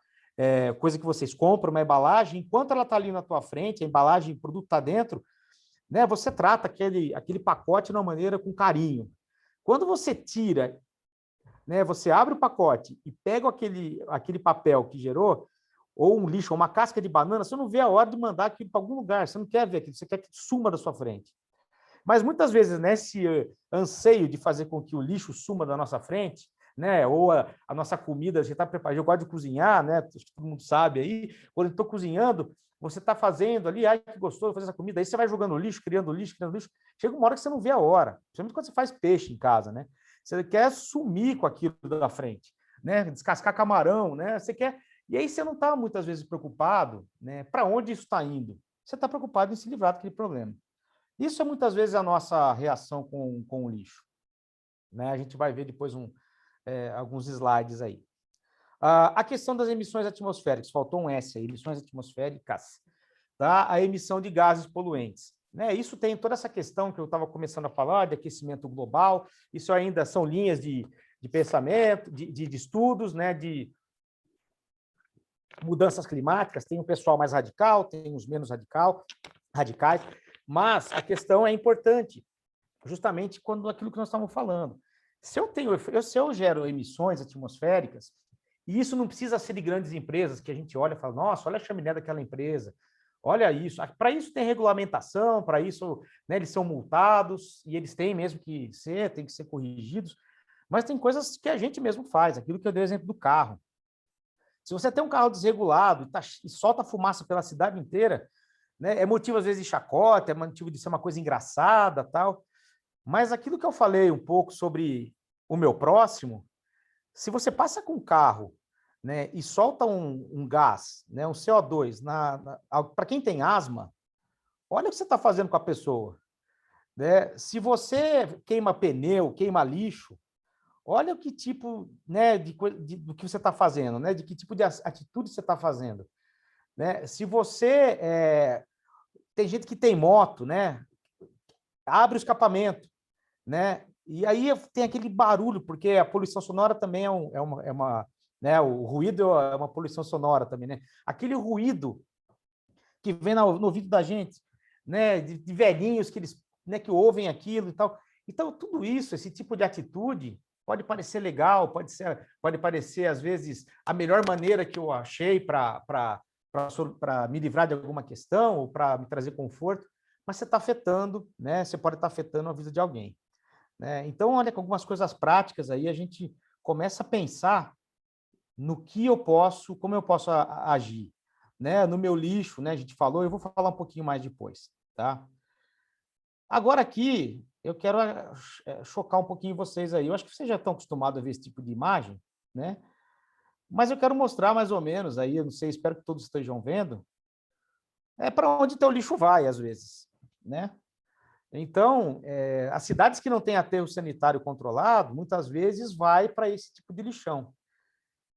coisa que vocês compram, uma embalagem, enquanto ela está ali na tua frente, a embalagem, o produto está dentro, né? Você trata aquele pacote de uma maneira com carinho. Quando você tira, né? Você abre o pacote e pega aquele papel que gerou, ou um lixo, ou uma casca de banana, você não vê a hora de mandar aquilo para algum lugar, você não quer ver aquilo, você quer que suma da sua frente. Mas muitas vezes, nesse anseio de fazer com que o lixo suma da nossa frente, né, ou a nossa comida, a gente está preparando, eu gosto de cozinhar, né, acho que todo mundo sabe aí, quando eu estou cozinhando, você está fazendo ali, ai, que gostoso fazer essa comida, aí você vai jogando lixo, criando lixo, chega uma hora que você não vê a hora, principalmente quando você faz peixe em casa, né, você quer sumir com aquilo da frente, né, descascar camarão, né, você quer. E aí você não está muitas vezes preocupado, né, para onde isso está indo. Você está preocupado em se livrar daquele problema. Isso é muitas vezes a nossa reação com o lixo, né? A gente vai ver depois alguns slides aí. A questão das emissões atmosféricas, faltou um S aí, emissões atmosféricas, tá? A emissão de gases poluentes. Né? Isso tem toda essa questão que eu estava começando a falar, de aquecimento global, isso ainda são linhas de pensamento, de estudos, né? De mudanças climáticas, tem um pessoal mais radical, tem os menos radicais, mas a questão é importante, justamente quando aquilo que nós estamos falando. Se eu gero emissões atmosféricas, e isso não precisa ser de grandes empresas, que a gente olha e fala, nossa, olha a chaminé daquela empresa, olha isso. Para isso tem regulamentação, para isso, né, eles são multados, e eles têm mesmo que tem que ser corrigidos, mas tem coisas que a gente mesmo faz, aquilo que eu dei exemplo do carro. Se você tem um carro desregulado e solta fumaça pela cidade inteira, né, é motivo, às vezes, de chacota, é motivo de ser uma coisa engraçada, tal. Mas aquilo que eu falei um pouco sobre o meu próximo, se você passa com um carro, né, e solta um gás, né, um CO2, para quem tem asma, olha o que você está fazendo com a pessoa. Né? Se você queima pneu, queima lixo, olha o que tipo, né, do que você está fazendo, né, de que tipo de atitude você está fazendo. Né? Se você... tem gente que tem moto, né, abre o escapamento, né, e aí tem aquele barulho, porque a poluição sonora também né, o ruído é uma poluição sonora também, né? Aquele ruído que vem no ouvido da gente, né, de velhinhos que eles, né, que ouvem aquilo e tal. Então, tudo isso, esse tipo de atitude, pode parecer legal, pode parecer, às vezes, a melhor maneira que eu achei para me livrar de alguma questão ou para me trazer conforto, mas você está afetando, né? Você pode estar afetando a vida de alguém. Né? Então, olha, com algumas coisas práticas aí, a gente começa a pensar no que eu posso, como eu posso agir. Né? No meu lixo, né? A gente falou, eu vou falar um pouquinho mais depois. Tá? Agora aqui, eu quero chocar um pouquinho vocês aí. Eu acho que vocês já estão acostumados a ver esse tipo de imagem, né? Mas eu quero mostrar mais ou menos aí, eu não sei, espero que todos estejam vendo, para onde teu lixo vai, às vezes, né? Então, as cidades que não têm aterro sanitário controlado, muitas vezes vai para esse tipo de lixão.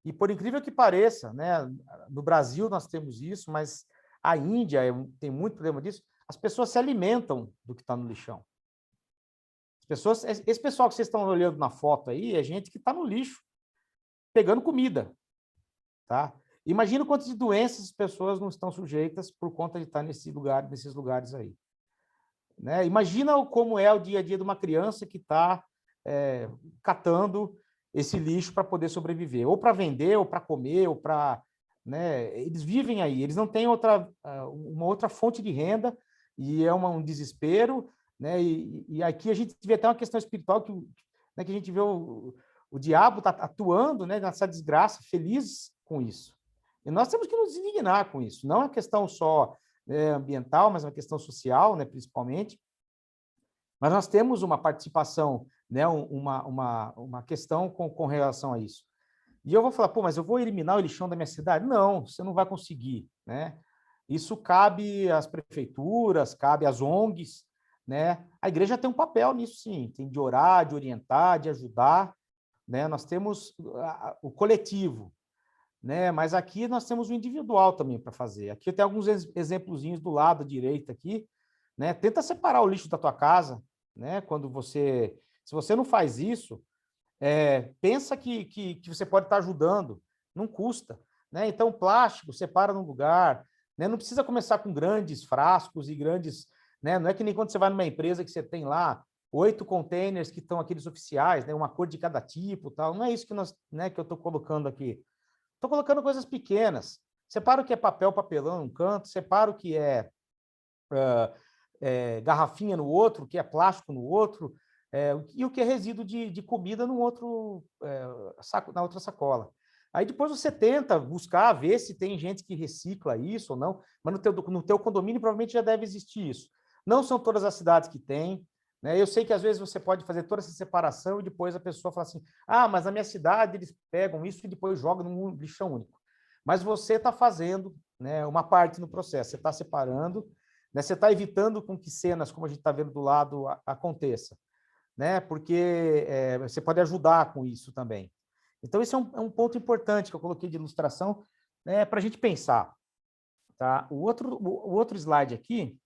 E por incrível que pareça, né, no Brasil nós temos isso, mas a Índia tem muito problema disso, as pessoas se alimentam do que está no lixão. Esse pessoal que vocês estão olhando na foto aí é gente que está no lixo, pegando comida. Tá? Imagina quantas de doenças as pessoas não estão sujeitas por conta de estar nesses lugares aí. Né? Imagina como é o dia a dia de uma criança que está catando esse lixo para poder sobreviver, ou para vender, ou para comer, ou para né? Eles vivem aí, eles não têm uma outra fonte de renda e é um desespero, né? E aqui a gente vê até uma questão espiritual né, que a gente vê o diabo tá atuando, né, nessa desgraça, feliz com isso. E nós temos que nos indignar com isso. Não é uma questão só ambiental, mas é uma questão social, né, principalmente. Mas nós temos uma participação, né, uma questão com relação a isso. E eu vou falar, pô, mas eu vou eliminar o lixão da minha cidade? Não, você não vai conseguir, né? Isso cabe às prefeituras, cabe às ONGs, né? A igreja tem um papel nisso, sim, tem de orar, de orientar, de ajudar, né? Nós temos o coletivo, né? Mas aqui nós temos o individual também para fazer. Aqui tem alguns exemplozinhos do lado direito aqui, né? Tenta separar o lixo da tua casa, né? Se você não faz isso, pensa que você pode estar ajudando, não custa, né? Então, plástico, separa num lugar, né? Não precisa começar com grandes frascos e grandes, né? Não é que nem quando você vai numa empresa que você tem lá 8 containers que estão aqueles oficiais, né? Uma cor de cada tipo, tal. Não é isso que eu estou colocando aqui. Estou colocando coisas pequenas. Separa o que é papel, papelão num canto, separa o que é garrafinha no outro, o que é plástico no outro, e o que é resíduo de comida no outro, na outra sacola. Aí depois você tenta buscar, ver se tem gente que recicla isso ou não, mas no teu condomínio provavelmente já deve existir isso. Não são todas as cidades que têm, né? Eu sei que às vezes você pode fazer toda essa separação e depois a pessoa fala assim, mas na minha cidade eles pegam isso e depois jogam num lixão único. Mas você está fazendo, né, uma parte no processo, você está separando, né, você está evitando com que cenas, como a gente está vendo do lado, aconteça, né? Porque você pode ajudar com isso também. Então, esse é um ponto importante que eu coloquei de ilustração, né, para a gente pensar. Tá? O outro slide aqui,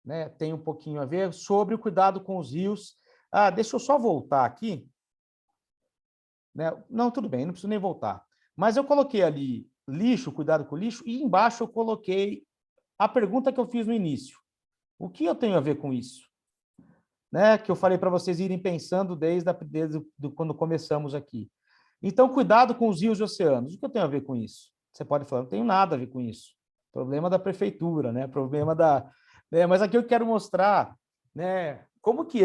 né, tem um pouquinho a ver sobre o cuidado com os rios. Deixa eu só voltar aqui. Né? Não, tudo bem, não preciso nem voltar. Mas eu coloquei ali lixo, cuidado com o lixo, e embaixo eu coloquei a pergunta que eu fiz no início. O que eu tenho a ver com isso? Né? Que eu falei para vocês irem pensando desde quando começamos aqui. Então, cuidado com os rios e oceanos. O que eu tenho a ver com isso? Você pode falar, não tenho nada a ver com isso. Problema da prefeitura, né? Problema da... mas aqui eu quero mostrar, né, como que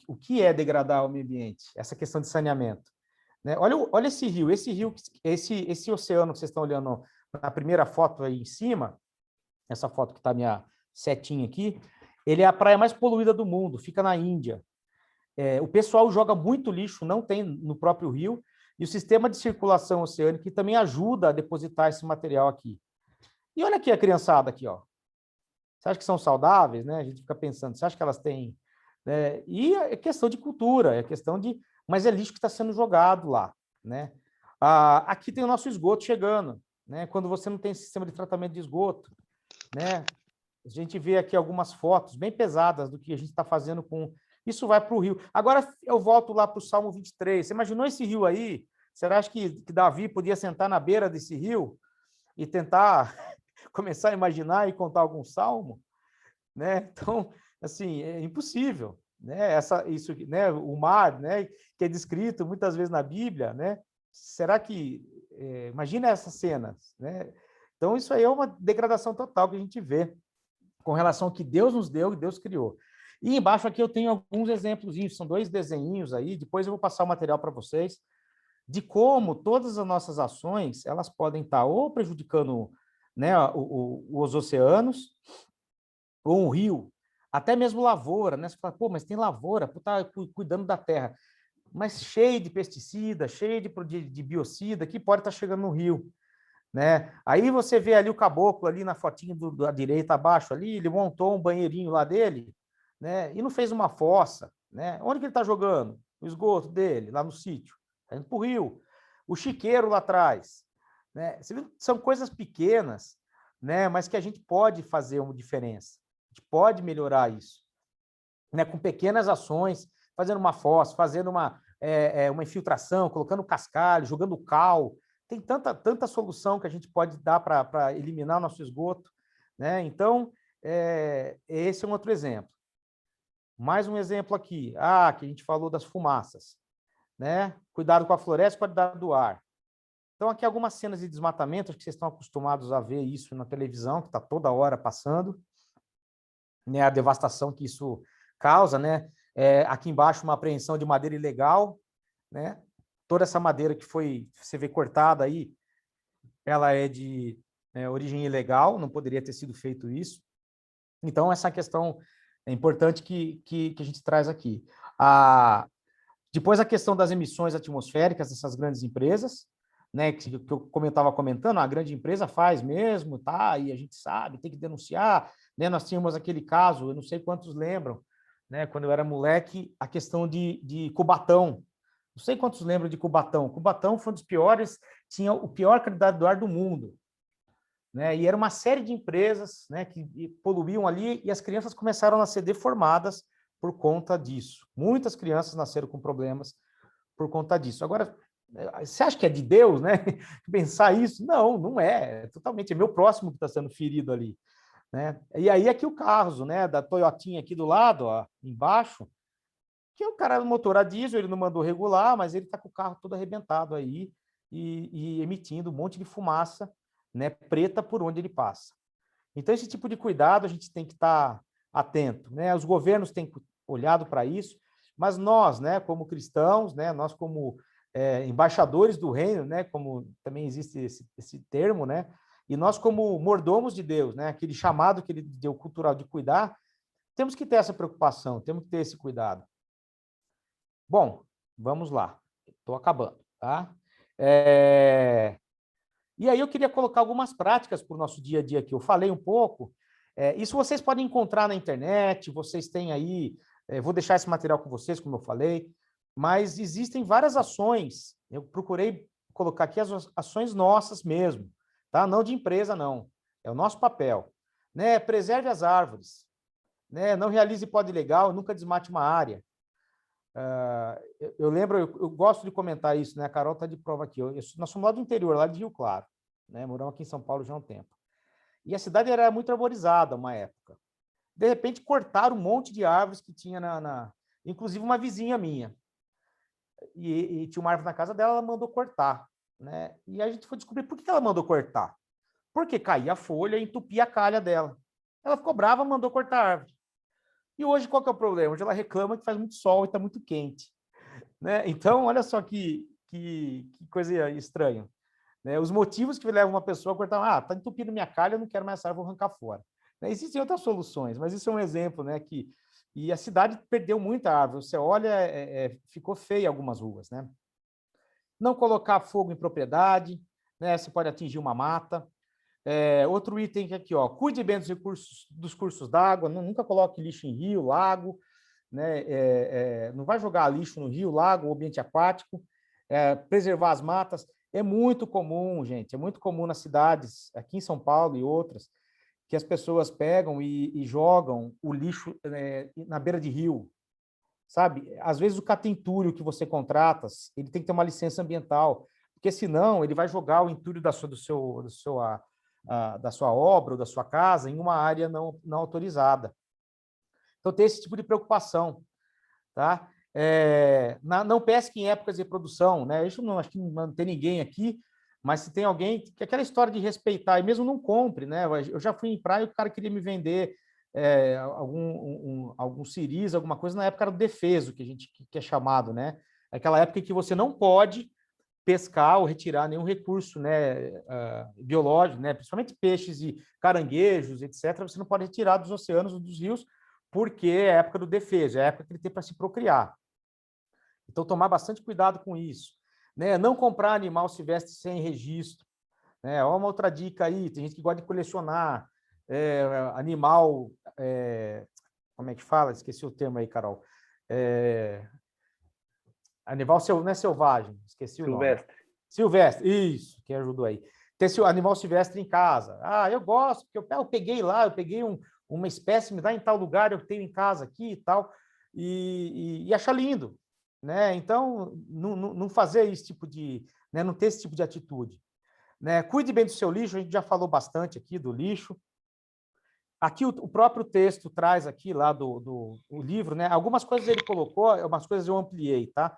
o que é degradar o meio ambiente, essa questão de saneamento. Né? Olha esse rio, esse oceano que vocês estão olhando na primeira foto aí em cima, essa foto que está a minha setinha aqui, ele é a praia mais poluída do mundo, fica na Índia. O pessoal joga muito lixo, não tem no próprio rio, e o sistema de circulação oceânica também ajuda a depositar esse material aqui. E olha aqui a criançada aqui, ó. Você acha que são saudáveis, né? A gente fica pensando, você acha que elas têm... E é questão de cultura, é questão de... Mas é lixo que está sendo jogado lá, né? Aqui tem o nosso esgoto chegando, né? Quando você não tem sistema de tratamento de esgoto, né? A gente vê aqui algumas fotos bem pesadas do que a gente está fazendo com... Isso vai para o rio. Agora eu volto lá para o Salmo 23. Você imaginou esse rio aí? Você acha que Davi podia sentar na beira desse rio e tentar começar a imaginar e contar algum salmo? Né? Então, assim, é impossível. Né? Isso, né? O mar, né? Que é descrito muitas vezes na Bíblia, né? Será que... imagina essas cenas, né? Então, isso aí é uma degradação total que a gente vê com relação ao que Deus nos deu e Deus criou. E embaixo aqui eu tenho alguns exemplos, são 2 desenhinhos aí, depois eu vou passar o material para vocês, de como todas as nossas ações, elas podem estar ou prejudicando, né, os oceanos, ou um rio, até mesmo lavoura, né? Você fala, pô, mas tem lavoura, tá cuidando da terra, mas cheio de pesticida, cheio de biocida, que pode estar chegando no rio. Né? Aí você vê ali o caboclo ali na fotinha da direita abaixo ali, ele montou um banheirinho lá dele, né? E não fez uma fossa, né? Onde que ele está jogando? O esgoto dele, lá no sítio, tá indo para o rio. O chiqueiro lá atrás, né? São coisas pequenas, né? Mas que a gente pode fazer uma diferença, a gente pode melhorar isso, né? Com pequenas ações, fazendo uma fossa, fazendo uma infiltração, colocando cascalho, jogando cal. Tem tanta solução que a gente pode dar para eliminar o nosso esgoto, né? Então, esse é um outro exemplo. Mais um exemplo aqui, que a gente falou das fumaças, né? Cuidado com a floresta, cuidado do ar. Então, aqui algumas cenas de desmatamento, acho que vocês estão acostumados a ver isso na televisão, que está toda hora passando, né? A devastação que isso causa, né? Aqui embaixo, uma apreensão de madeira ilegal, né? Toda essa madeira que foi, você vê cortada aí, ela é de origem ilegal, não poderia ter sido feito isso. Então, essa questão é importante que a gente traz aqui. Depois, a questão das emissões atmosféricas dessas grandes empresas, né, que eu estava comentando, a grande empresa faz mesmo, tá? E a gente sabe, tem que denunciar, né? Nós tínhamos aquele caso, eu não sei quantos lembram, né? Quando eu era moleque, a questão de Cubatão. Não sei quantos lembram de Cubatão. Cubatão foi um dos piores, tinha o pior qualidade do ar do mundo, né? E era uma série de empresas, né, que poluíam ali e as crianças começaram a ser deformadas por conta disso. Muitas crianças nasceram com problemas por conta disso. Agora, você acha que é de Deus, né? Pensar isso? Não, não é. Totalmente. É meu próximo que está sendo ferido ali, né? E aí aqui o caso, né, da Toyotinha aqui do lado, ó, embaixo, que o cara é motor a diesel, ele não mandou regular, mas ele está com o carro todo arrebentado aí e emitindo um monte de fumaça, né, preta por onde ele passa. Então, esse tipo de cuidado a gente tem que estar atento, né? Os governos têm olhado para isso, mas nós, né, como cristãos, né, nós como embaixadores do reino, né, como também existe esse termo, né, e nós como mordomos de Deus, né, aquele chamado que ele deu cultural de cuidar, temos que ter essa preocupação, temos que ter esse cuidado. Bom, vamos lá, estou acabando, tá? E aí eu queria colocar algumas práticas para o nosso dia a dia aqui. Eu falei um pouco, isso vocês podem encontrar na internet, vocês têm aí, vou deixar esse material com vocês, como eu falei, mas existem várias ações, eu procurei colocar aqui as ações nossas mesmo, tá? Não de empresa, não, é o nosso papel, né? Preserve as árvores, né? Não realize poda ilegal, nunca desmate uma área. Eu lembro, eu gosto de comentar isso, né? A Carol está de prova aqui. Nós somos lá do interior, lá de Rio Claro, né? Moramos aqui em São Paulo já há um tempo. E a cidade era muito arborizada uma época. De repente, cortaram um monte de árvores que tinha inclusive uma vizinha minha. E tinha uma árvore na casa dela, ela mandou cortar, né? E a gente foi descobrir por que ela mandou cortar. Porque caía a folha e entupia a calha dela. Ela ficou brava, mandou cortar a árvore. E hoje, qual que é o problema? Hoje ela reclama que faz muito sol e está muito quente, né? Então, olha só que coisa estranha, né? Os motivos que levam uma pessoa a cortar, está entupindo minha calha, eu não quero mais essa árvore, vou arrancar fora. Né? Existem outras soluções, mas isso é um exemplo, né? E a cidade perdeu muita árvore. Você olha, ficou feia algumas ruas, né? Não colocar fogo em propriedade, né? Você pode atingir uma mata. Outro item que aqui, ó, cuide bem dos cursos d'água, nunca coloque lixo em rio, lago, né? Não vai jogar lixo no rio, lago, ambiente aquático, preservar as matas. É muito comum, gente, é muito comum nas cidades, aqui em São Paulo e outras, que as pessoas pegam e jogam o lixo na beira de rio, sabe? Às vezes o catentúrio que você contrata, ele tem que ter uma licença ambiental, porque senão ele vai jogar o entulho da sua obra ou da sua casa em uma área não autorizada. Então, tem esse tipo de preocupação, tá? Não pesque em épocas de reprodução, né? Isso não, acho que não tem ninguém aqui, mas se tem alguém, que aquela história de respeitar, e mesmo não compre, né? Eu já fui em praia e o cara queria me vender algum ciris, alguma coisa, na época era o defeso, que é chamado, né? Aquela época em que você não pode pescar ou retirar nenhum recurso, né, biológico, né, principalmente peixes e caranguejos, etc., você não pode retirar dos oceanos ou dos rios, porque é a época do defeso, é a época que ele tem para se procriar. Então, tomar bastante cuidado com isso. Né? Não comprar animal silvestre sem registro. Né? Olha uma outra dica aí, tem gente que gosta de colecionar animal... como é que fala? Esqueci o termo aí, Carol. Animal não é selvagem, esqueci o nome. Silvestre, isso, que ajudou aí. Ter esse animal silvestre em casa. Eu gosto, porque eu peguei lá, eu peguei uma espécime lá em tal lugar, eu tenho em casa aqui e tal, e achar lindo, né? Então, não fazer esse tipo de... Né? Não ter esse tipo de atitude. Né? Cuide bem do seu lixo, a gente já falou bastante aqui do lixo. Aqui o próprio texto traz aqui lá do livro, né? Algumas coisas ele colocou, algumas coisas eu ampliei, tá?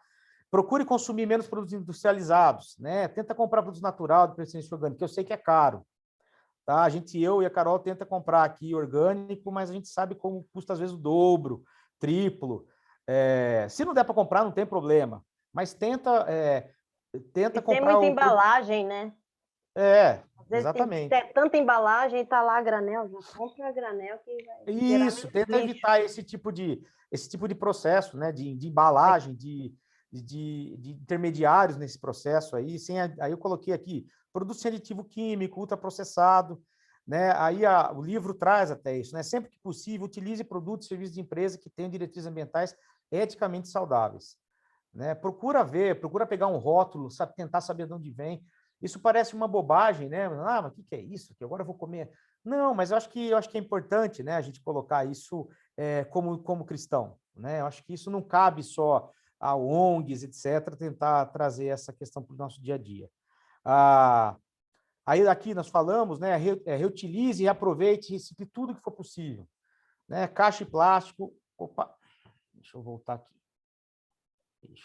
Procure consumir menos produtos industrializados, né? Tenta comprar produtos naturais, de preferência orgânica, que eu sei que é caro. Tá? Eu e a Carol tenta comprar aqui orgânico, mas a gente sabe como custa às vezes o dobro, triplo. Se não der para comprar, não tem problema. Mas tenta E tem comprar muita embalagem, né? Às vezes exatamente. tem tanta embalagem e tá lá a granel, já compra a granel que vai gerar Isso, menos tenta lixo. evitar esse tipo de processo, né? De embalagem, de intermediários nesse processo aí. Aí eu coloquei aqui produto sem aditivo químico, ultraprocessado, né? Aí o livro traz até isso, né? Sempre que possível, utilize produtos e serviços de empresa que tenham diretrizes ambientais eticamente saudáveis, né? Procura pegar um rótulo, tentar saber de onde vem. Isso parece uma bobagem, né? Mas o que é isso? Que agora eu vou comer. Não, mas eu acho que é importante, né? A gente colocar isso como cristão, né? Eu acho que isso não cabe só a ONGs, etc., tentar trazer essa questão para o nosso dia a dia. Aí aqui nós falamos, né? Reutilize, reaproveite, recicle tudo que for possível, né? Caixa e plástico. Opa, deixa eu voltar aqui.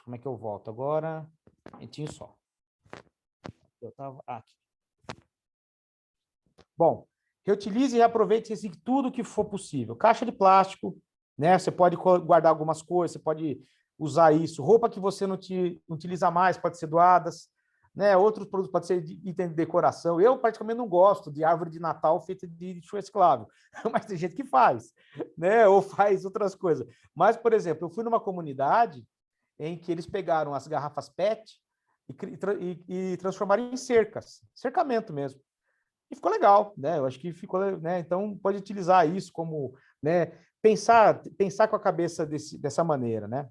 Como é que eu volto agora? Um momentinho só. Eu estava aqui. Bom, reutilize e reaproveite e recicle tudo que for possível. Caixa de plástico, né? Você pode guardar algumas coisas, você pode usar isso. Roupa que você não utiliza mais, pode ser doadas, né? Outros produtos pode ser de item de decoração. Eu, particularmente, não gosto de árvore de Natal feita de lixo reciclável, mas tem gente que faz, né? Ou faz outras coisas. Mas, por exemplo, eu fui numa comunidade em que eles pegaram as garrafas PET e transformaram em cercamento mesmo. E ficou legal, né? Eu acho que ficou, né? Então pode utilizar isso como, né? Pensar com a cabeça dessa maneira, né?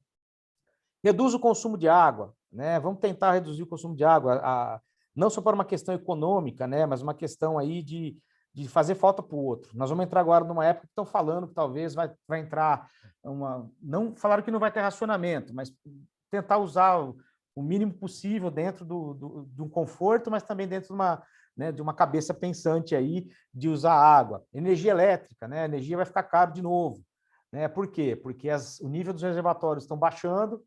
Reduz o consumo de água, né? Vamos tentar reduzir o consumo de água, não só por uma questão econômica, né? Mas uma questão aí de fazer falta para o outro. Nós vamos entrar agora numa época que estão falando que talvez vai entrar não falaram que não vai ter racionamento, mas tentar usar o mínimo possível dentro de um conforto, mas também dentro de uma cabeça pensante aí de usar água. Energia elétrica, né? A energia vai ficar caro de novo, né? Por quê? Porque o nível dos reservatórios estão baixando,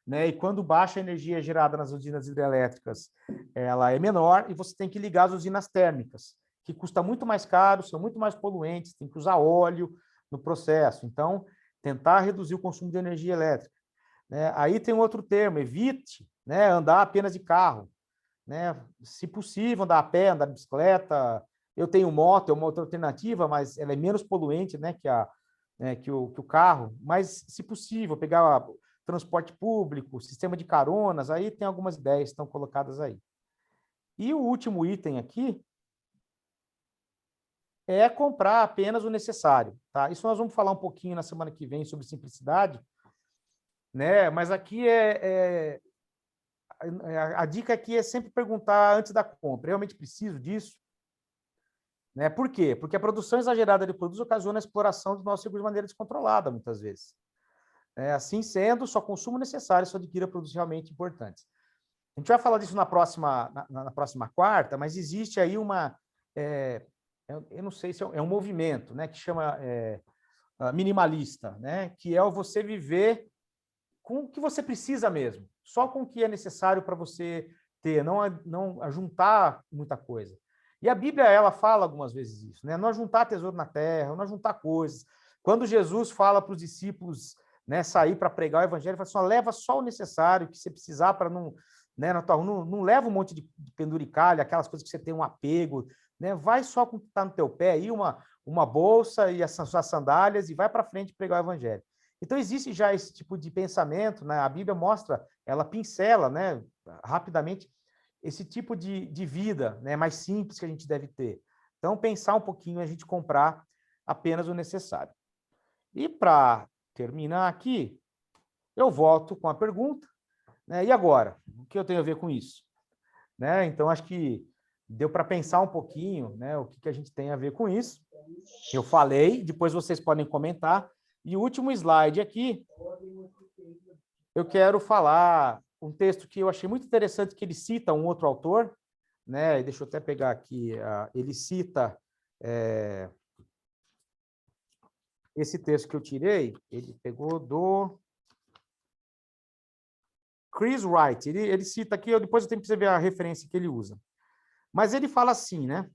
né? E quando baixa a energia gerada nas usinas hidrelétricas, ela é menor e você tem que ligar as usinas térmicas, que custa muito mais caro, são muito mais poluentes, tem que usar óleo no processo. Então, tentar reduzir o consumo de energia elétrica, né? Aí tem um outro termo, evite, né, andar apenas de carro, né? Se possível, andar a pé, andar de bicicleta. Eu tenho moto, é uma outra alternativa, mas ela é menos poluente, né, que o carro. Mas, se possível, pegar transporte público, sistema de caronas, aí tem algumas ideias que estão colocadas aí. E o último item aqui é comprar apenas o necessário, tá? Isso nós vamos falar um pouquinho na semana que vem sobre simplicidade, né? Mas aqui a dica aqui é sempre perguntar antes da compra. Realmente preciso disso? Né? Por quê? Porque a produção exagerada de produtos ocasiona a exploração dos nossos recursos de maneira descontrolada, muitas vezes. Assim sendo, só consumo necessário se adquira produtos realmente importantes. A gente vai falar disso na próxima quarta, mas existe aí eu não sei se é um movimento, né, que chama minimalista, né, que é você viver com o que você precisa mesmo, só com o que é necessário para você ter, não juntar muita coisa. E a Bíblia, ela fala algumas vezes isso, né? Não juntar tesouro na terra, não juntar coisas. Quando Jesus fala para os discípulos, né, sair para pregar o evangelho, ele fala assim, leva só o necessário que você precisar para não, né, não leva um monte de penduricalho, aquelas coisas que você tem um apego, né? Vai só com o que está no teu pé, aí uma bolsa e as suas sandálias e vai para frente pregar o evangelho. Então, existe já esse tipo de pensamento, né? A Bíblia mostra, ela pincela, né, rapidamente, esse tipo de vida, né, mais simples que a gente deve ter. Então, pensar um pouquinho a gente comprar apenas o necessário. E para terminar aqui, eu volto com a pergunta, né? E agora? O que eu tenho a ver com isso? Né? Então, acho que deu para pensar um pouquinho, né, o que a gente tem a ver com isso. Eu falei, depois vocês podem comentar. E o último slide aqui, eu quero falar um texto que eu achei muito interessante, que ele cita um outro autor, né? Deixa eu até pegar aqui, ele cita esse texto que eu tirei, ele pegou do Chris Wright, ele cita aqui, depois eu tenho que você ver a referência que ele usa. Mas ele fala assim, né?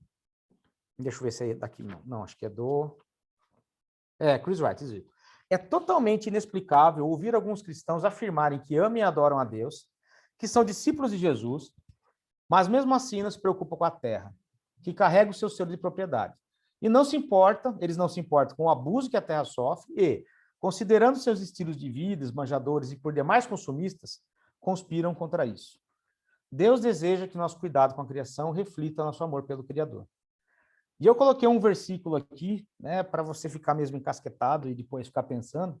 Deixa eu ver se é daqui, não, acho que é do... Chris Wright, isso. É totalmente inexplicável ouvir alguns cristãos afirmarem que amam e adoram a Deus, que são discípulos de Jesus, mas mesmo assim não se preocupam com a terra, que carrega o seu selo de propriedade. E não se importa, eles não se importam com o abuso que a terra sofre e, considerando seus estilos de vida, esbanjadores e por demais consumistas, conspiram contra isso. Deus deseja que nosso cuidado com a criação reflita nosso amor pelo Criador. E eu coloquei um versículo aqui, né, para você ficar mesmo encasquetado e depois ficar pensando,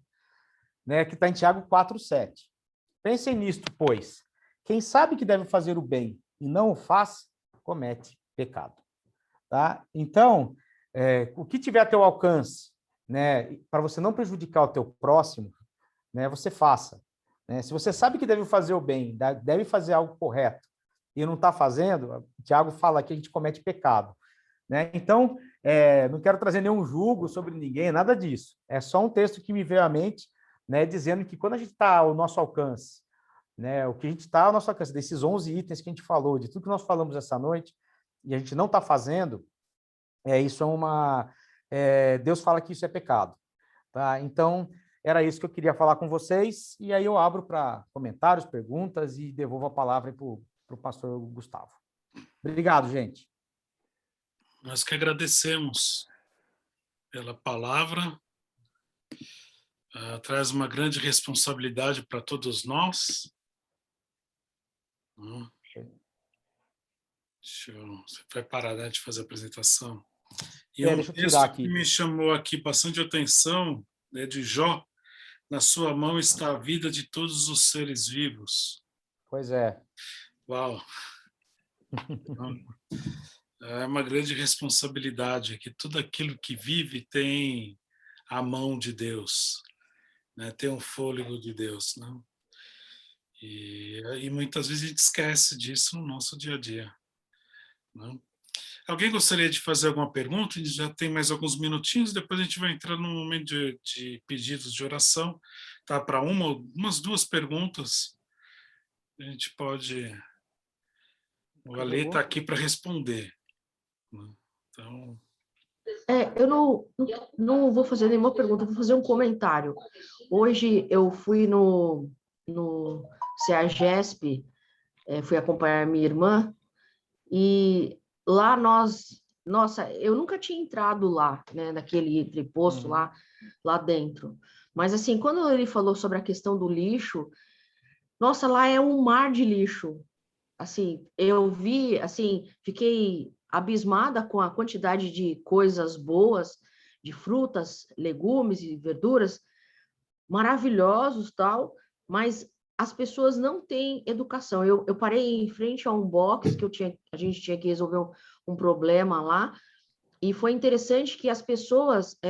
né, que está em Tiago 4:7. Pensem nisto, pois, quem sabe que deve fazer o bem e não o faz, comete pecado. Tá? Então, o que tiver a teu alcance, né, para você não prejudicar o teu próximo, né, você faça. Né? Se você sabe que deve fazer o bem, deve fazer algo correto, e não está fazendo, o Tiago fala que a gente comete pecado. Né? Então, não quero trazer nenhum julgo sobre ninguém, nada disso. É só um texto que me veio à mente, né, dizendo que quando a gente está ao nosso alcance, né, o que a gente está ao nosso alcance, desses 11 itens que a gente falou, de tudo que nós falamos essa noite, e a gente não está fazendo, isso é uma... Deus fala que isso é pecado. Tá? Então, era isso que eu queria falar com vocês, e aí eu abro para comentários, perguntas, e devolvo a palavra para o pastor Gustavo. Obrigado, gente. Nós que agradecemos pela palavra, traz uma grande responsabilidade para todos nós. Você vai parar, né, de fazer a apresentação. E um deixa eu tirar aqui. Que me chamou aqui bastante atenção, né, de Jó: na sua mão está a vida de todos os seres vivos. Pois é. Uau! É uma grande responsabilidade, que tudo aquilo que vive tem a mão de Deus, né? Tem um fôlego de Deus. Né? E muitas vezes a gente esquece disso no nosso dia a dia. Né? Alguém gostaria de fazer alguma pergunta? A gente já tem mais alguns minutinhos, depois a gente vai entrar no momento de pedidos de oração. Tá? Para umas 2 perguntas, a gente pode... O Ale está aqui para responder. Então... Eu não vou fazer nenhuma pergunta, vou fazer um comentário. Hoje eu fui no CEAGESP, fui acompanhar minha irmã, e lá nossa, eu nunca tinha entrado lá, né, naquele entreposto lá dentro. Mas assim, quando ele falou sobre a questão do lixo, nossa, lá é um mar de lixo. Assim, eu vi, assim, fiquei abismada com a quantidade de coisas boas, de frutas, legumes e verduras maravilhosos, tal, mas as pessoas não têm educação. Eu parei em frente a um box que a gente tinha que resolver um problema lá, e foi interessante que as pessoas,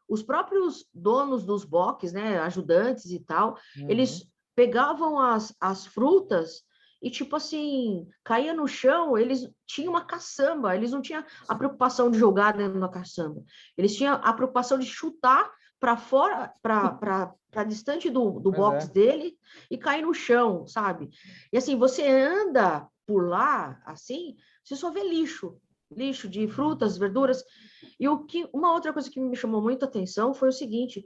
os próprios donos dos boxes, né, ajudantes e tal, eles pegavam as frutas e, tipo assim, caía no chão, eles tinham uma caçamba, eles não tinham a preocupação de jogar dentro da caçamba, eles tinham a preocupação de chutar para fora, para distante do box dele e cair no chão, sabe? E assim, você anda por lá, assim, você só vê lixo de frutas, verduras. E uma outra coisa que me chamou muita atenção foi o seguinte: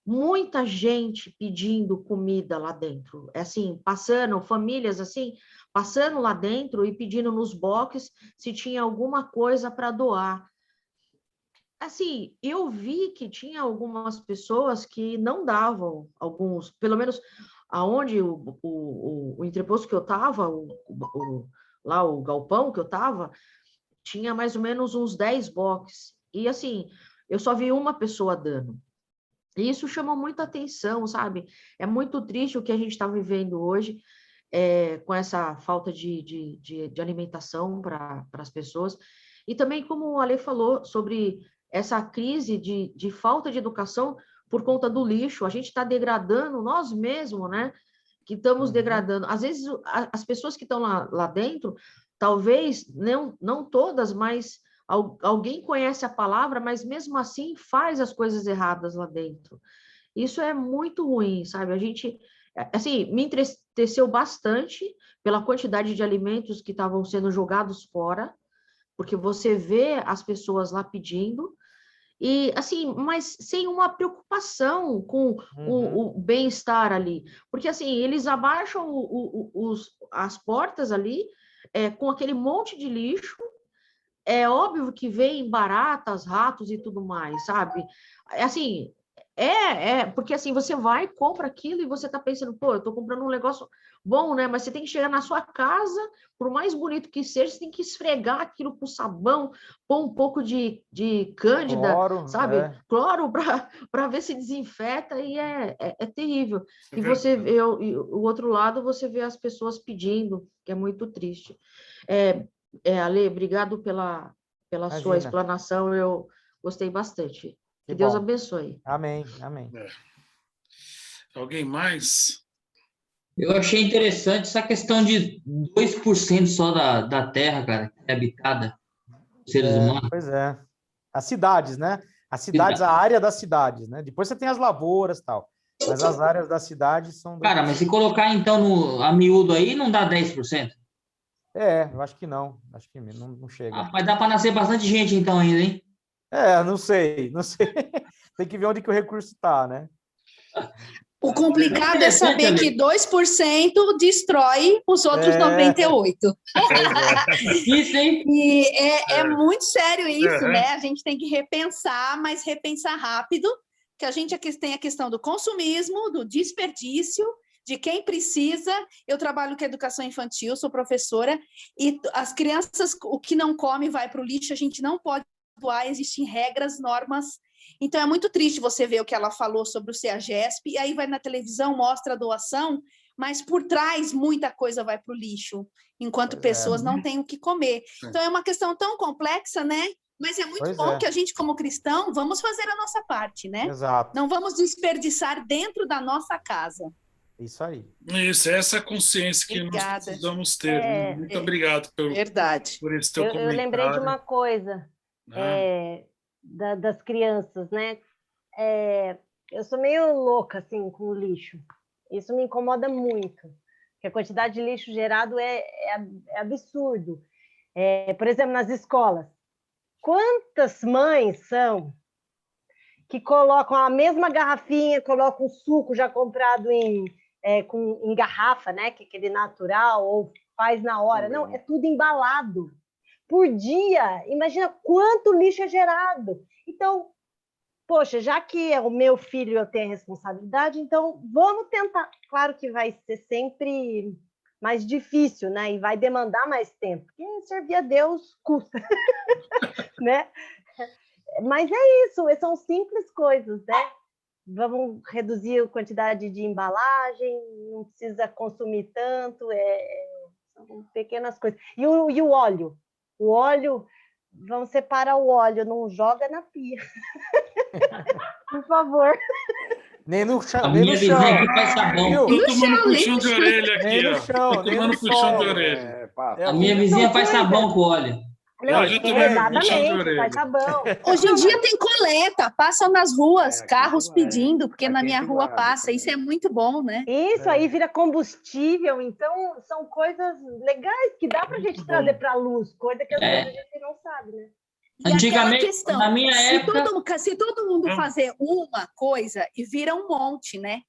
muita gente pedindo comida lá dentro, assim, famílias assim, passando lá dentro e pedindo nos boxes se tinha alguma coisa para doar. Assim, eu vi que tinha algumas pessoas que não davam, alguns, pelo menos aonde o entreposto que eu estava, lá o galpão que eu estava, tinha mais ou menos uns 10 boxes. E assim, eu só vi uma pessoa dando. E isso chamou muita atenção, sabe? É muito triste o que a gente está vivendo hoje, com essa falta de alimentação para as pessoas. E também, como o Ale falou, sobre essa crise de falta de educação por conta do lixo. A gente está degradando nós mesmos, né? Que estamos degradando. Às vezes, as pessoas que estão lá dentro, talvez, não todas, mas alguém conhece a palavra, mas mesmo assim faz as coisas erradas lá dentro. Isso é muito ruim, sabe? A gente assim, me entristeceu bastante pela quantidade de alimentos que estavam sendo jogados fora, porque você vê as pessoas lá pedindo, e assim, mas sem uma preocupação com o bem-estar ali. Porque assim, eles abaixam as portas ali com aquele monte de lixo. É óbvio que vem baratas, ratos e tudo mais, sabe? Assim, porque assim, você vai, compra aquilo e você tá pensando, pô, eu tô comprando um negócio bom, né? Mas você tem que chegar na sua casa, por mais bonito que seja, você tem que esfregar aquilo com sabão, pôr um pouco de cândida, Cloro, sabe? é. Cloro para ver se desinfeta e é terrível. É E você verdade. vê, o outro lado, você vê as pessoas pedindo, que é muito triste. Ale, obrigado pela sua Imagina. explanação, eu gostei bastante. Que Que Deus bom. abençoe. Amém, amém. Alguém mais? Eu achei interessante essa questão de 2% só da Terra, cara, que é habitada por seres humanos. Pois é. As cidades, né? As cidades, a área das cidades, né? Depois você tem as lavouras e tal. Mas as áreas das cidades são... Cara, mas se colocar então a miúdo aí, não dá 10%? Eu acho que não. Acho que não chega. Vai dar para nascer bastante gente então ainda, hein? Não sei. Tem que ver onde que o recurso está, né? O complicado é saber que 2% destrói os outros 98%. Isso, hein? E é muito sério isso, né? A gente tem que repensar, mas repensar rápido, que a gente tem a questão do consumismo, do desperdício, de quem precisa. Eu trabalho com educação infantil, sou professora, e as crianças, o que não come vai para o lixo, a gente não pode doar, existem regras, normas. Então, é muito triste você ver o que ela falou sobre o CEAGESP, e aí vai na televisão, mostra a doação, mas por trás muita coisa vai para o lixo, enquanto pessoas não têm o que comer. Então, é uma questão tão complexa, né? Mas é muito bom que a gente, como cristão, vamos fazer a nossa parte, né? Exato. Não vamos desperdiçar dentro da nossa casa. Isso aí. Isso, essa é a consciência que nós precisamos ter. Né? Muito obrigado por esse teu comentário. Eu lembrei de uma coisa das crianças, né? Eu sou meio louca, assim, com o lixo. Isso me incomoda muito, porque a quantidade de lixo gerado é absurdo. Por exemplo, nas escolas. Quantas mães são que colocam a mesma garrafinha, colocam um suco já comprado em garrafa, né? Que é aquele natural, ou faz na hora. Não, é tudo embalado. Por dia, imagina quanto lixo é gerado. Então, poxa, já que é o meu filho, eu tenho a responsabilidade, então vamos tentar. Claro que vai ser sempre mais difícil, né? E vai demandar mais tempo, porque servir a Deus custa, né? Mas é isso, são simples coisas, né? Vamos reduzir a quantidade de embalagem, não precisa consumir tanto, são pequenas coisas. E o óleo? O óleo, vamos separar o óleo, não joga na pia. Por favor. Nem no chão. A minha vizinha aqui faz sabão. Tô tomando puxão de orelha aqui, nem no ó. chão, Tô nem tomando no puxão de sol. orelha. A minha vizinha faz sabão com óleo. Não, Hoje eu tomei puxão de exatamente, orelha. faz sabão. Hoje em dia tem coleta, passam nas ruas, carros pedindo, porque na minha rua passa. Isso é muito bom, né? Isso aí vira combustível, então são coisas legais que dá para a gente trazer para a luz, coisa que às vezes a gente não sabe, né? E Antigamente, questão, na minha época... se todo mundo fazer uma coisa, e vira um monte, né?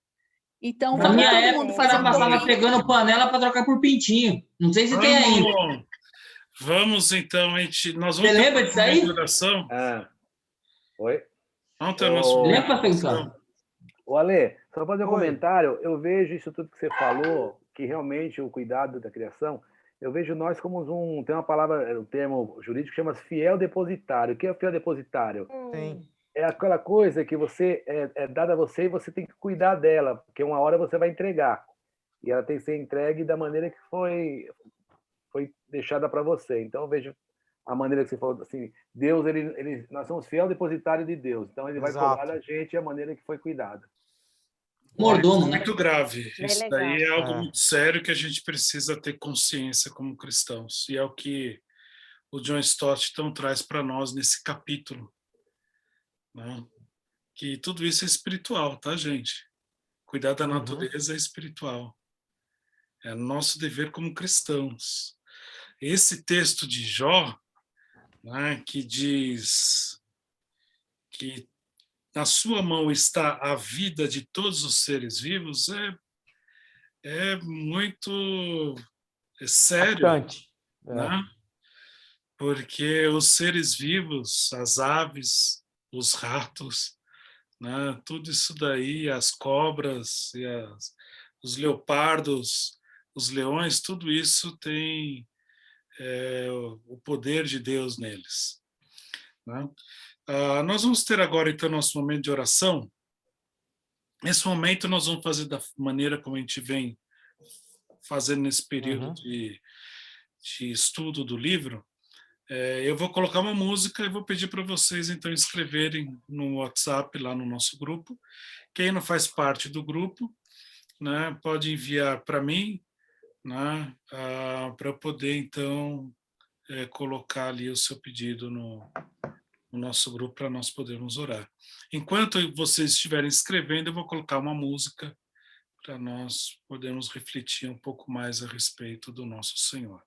Então, Na vamos minha todo época, mundo o fazer cara um passava pouquinho. pegando panela para trocar por pintinho. Não sei se tem ainda. Vamos então, nós vamos Você ter lembra disso aí? oração. Oi? Vamos ter nosso Lembra, Feliciano? Ô, Ale, só fazer um comentário. Eu vejo isso tudo que você falou, que realmente o cuidado da criação, eu vejo nós como tem uma palavra, um termo jurídico que chama fiel depositário. O que é fiel depositário? Sim. É aquela coisa que você é dada a você e você tem que cuidar dela, porque uma hora você vai entregar. E ela tem que ser entregue da maneira que foi deixada para você. Então, eu vejo a maneira que você falou, assim, Deus, nós somos fiel depositário de Deus. Então, ele vai cobrar da gente a maneira que foi cuidada. Mordomo, né? Muito grave. Bem Isso legal. daí é algo muito sério que a gente precisa ter consciência como cristãos. E é o que o John Stott então traz para nós nesse capítulo. Né? Que tudo isso é espiritual, tá, gente? cuidar da natureza espiritual. É nosso dever como cristãos. Esse texto de Jó, né, que diz que na sua mão está a vida de todos os seres vivos, é muito sério, né? Porque os seres vivos, as aves, os ratos, né, tudo isso daí, as cobras, e os leopardos, os leões, tudo isso tem o poder de Deus neles, né? Nós vamos ter agora, então, nosso momento de oração. Nesse momento, nós vamos fazer da maneira como a gente vem fazendo nesse período de estudo do livro. Eu vou colocar uma música e vou pedir para vocês, então, escreverem no WhatsApp, lá no nosso grupo. Quem não faz parte do grupo, né, pode enviar para mim, né, para eu poder, então, colocar ali o seu pedido no nosso grupo para nós podermos orar. Enquanto vocês estiverem escrevendo, eu vou colocar uma música para nós podermos refletir um pouco mais a respeito do nosso Senhor.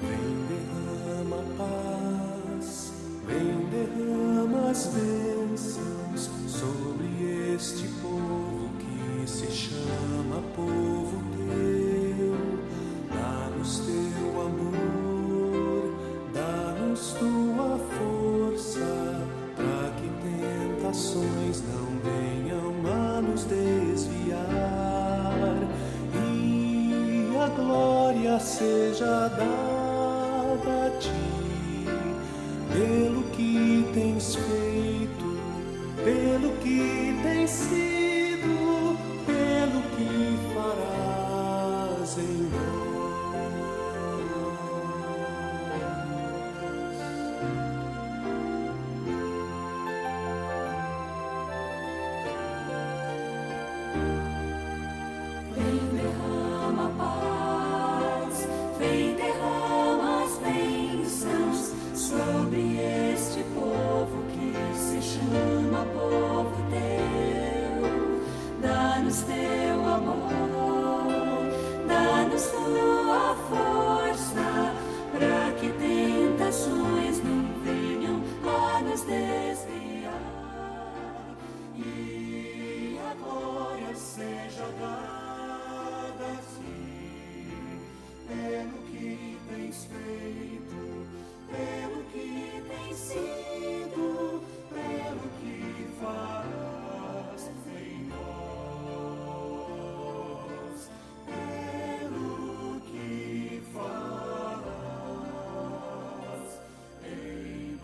Vem, derrama paz, vem, derrama as bênçãos sobre este povo que se chama povo teu. Dá-nos teu amor, dá-nos tua força, para que tentações não venham a nos desviar. E a glória seja dada a ti, pelo que tens feito, pelo que tens sido, pelo que farás em nós. Vem, derrama paz, vem, derrama as bênçãos sobre este povo que se chama povo teu. Dá-nos teu amor, dá-nos tua força, para que tentações não venham a nos desviar. E a glória seja dada a ti, pelo que tens feito, pelo que tens sido, pelo que farás em nós, pelo que farás em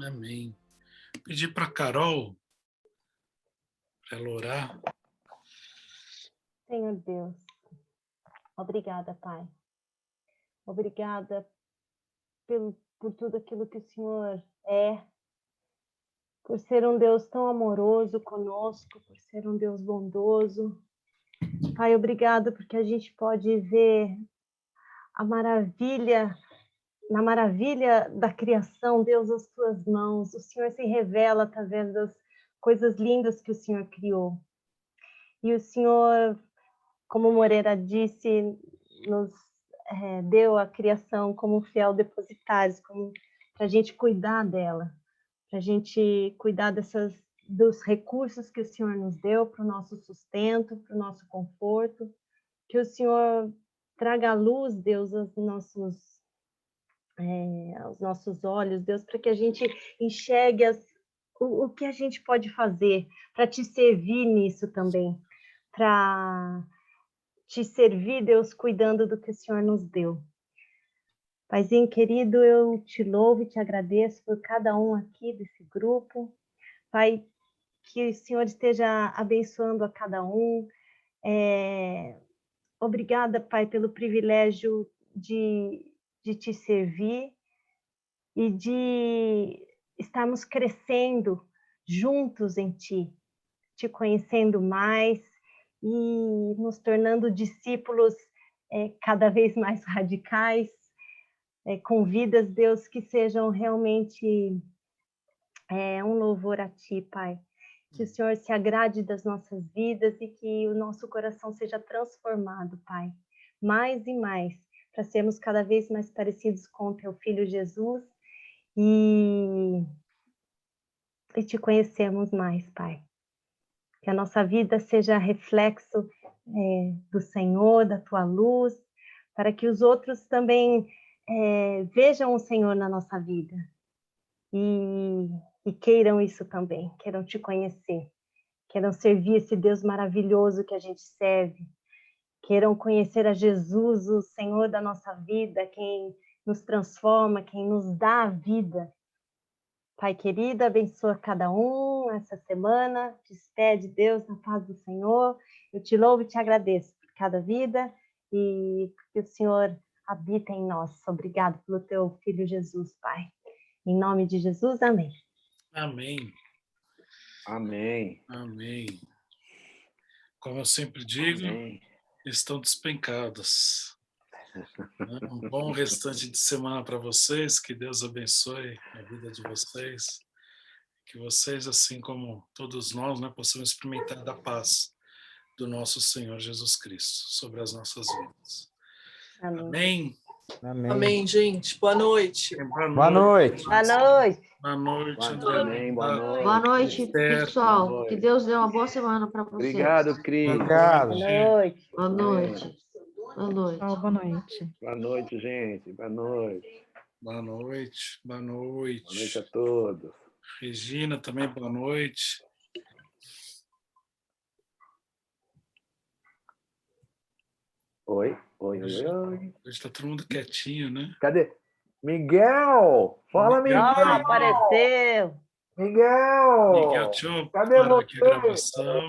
Amém. Pedir para a Carol, para ela orar. Senhor Deus, obrigada, Pai. Obrigada por tudo aquilo que o Senhor é, por ser um Deus tão amoroso conosco, por ser um Deus bondoso. Pai, obrigada porque a gente pode ver a maravilha, na maravilha da criação, Deus, as tuas mãos. O Senhor se revela através das coisas lindas que o Senhor criou. E o Senhor, como Moreira disse, nos deu a criação como fiel depositários, para a gente cuidar dela, para a gente cuidar dos recursos que o Senhor nos deu para o nosso sustento, para o nosso conforto, que o Senhor traga à luz, Deus, aos nossos olhos, Deus, para que a gente enxergue o que a gente pode fazer para te servir nisso também, para te servir, Deus, cuidando do que o Senhor nos deu. Paizinho querido, eu te louvo e te agradeço por cada um aqui desse grupo. Pai, que o Senhor esteja abençoando a cada um. Obrigada, Pai, pelo privilégio de te servir e de estarmos crescendo juntos em Ti, te conhecendo mais e nos tornando discípulos cada vez mais radicais, com vidas, Deus, que sejam realmente um louvor a Ti, Pai. Que o Senhor se agrade das nossas vidas e que o nosso coração seja transformado, Pai, mais e mais, para sermos cada vez mais parecidos com o Teu Filho Jesus e te conhecermos mais, Pai. Que a nossa vida seja reflexo do Senhor, da Tua luz, para que os outros também vejam o Senhor na nossa vida e queiram isso também, queiram te conhecer, queiram servir esse Deus maravilhoso que a gente serve, queiram conhecer a Jesus, o Senhor da nossa vida, quem nos transforma, quem nos dá a vida. Pai querido, abençoa cada um essa semana, despede, Deus, na paz do Senhor. Eu te louvo e te agradeço por cada vida e que o Senhor habita em nós. Obrigado pelo Teu Filho Jesus, Pai. Em nome de Jesus, amém. Amém. Amém. Amém. Como eu sempre digo, Amém. estão despencados. Um bom restante de semana para vocês, que Deus abençoe a vida de vocês, que vocês, assim como todos nós, né, possamos experimentar da paz do nosso Senhor Jesus Cristo sobre as nossas vidas. Amém. Amém. Amém, gente. Boa noite. Boa noite. Boa noite. Boa noite, André. Amém. Boa noite. Boa noite, pessoal. Boa noite. Que Deus dê uma boa semana para vocês. Obrigado, Cris. Obrigado. Boa noite. Boa noite. Boa noite. Boa noite. Boa noite, gente. Boa noite. Boa noite. Boa Boa noite noite. a todos. Regina também, boa noite. Oi, oi, oi, oi. Hoje está todo mundo quietinho, né? Cadê? Miguel! Fala, Miguel! Ah, apareceu. Miguel! Miguel, deixa eu Cadê parar aqui a você? gravação.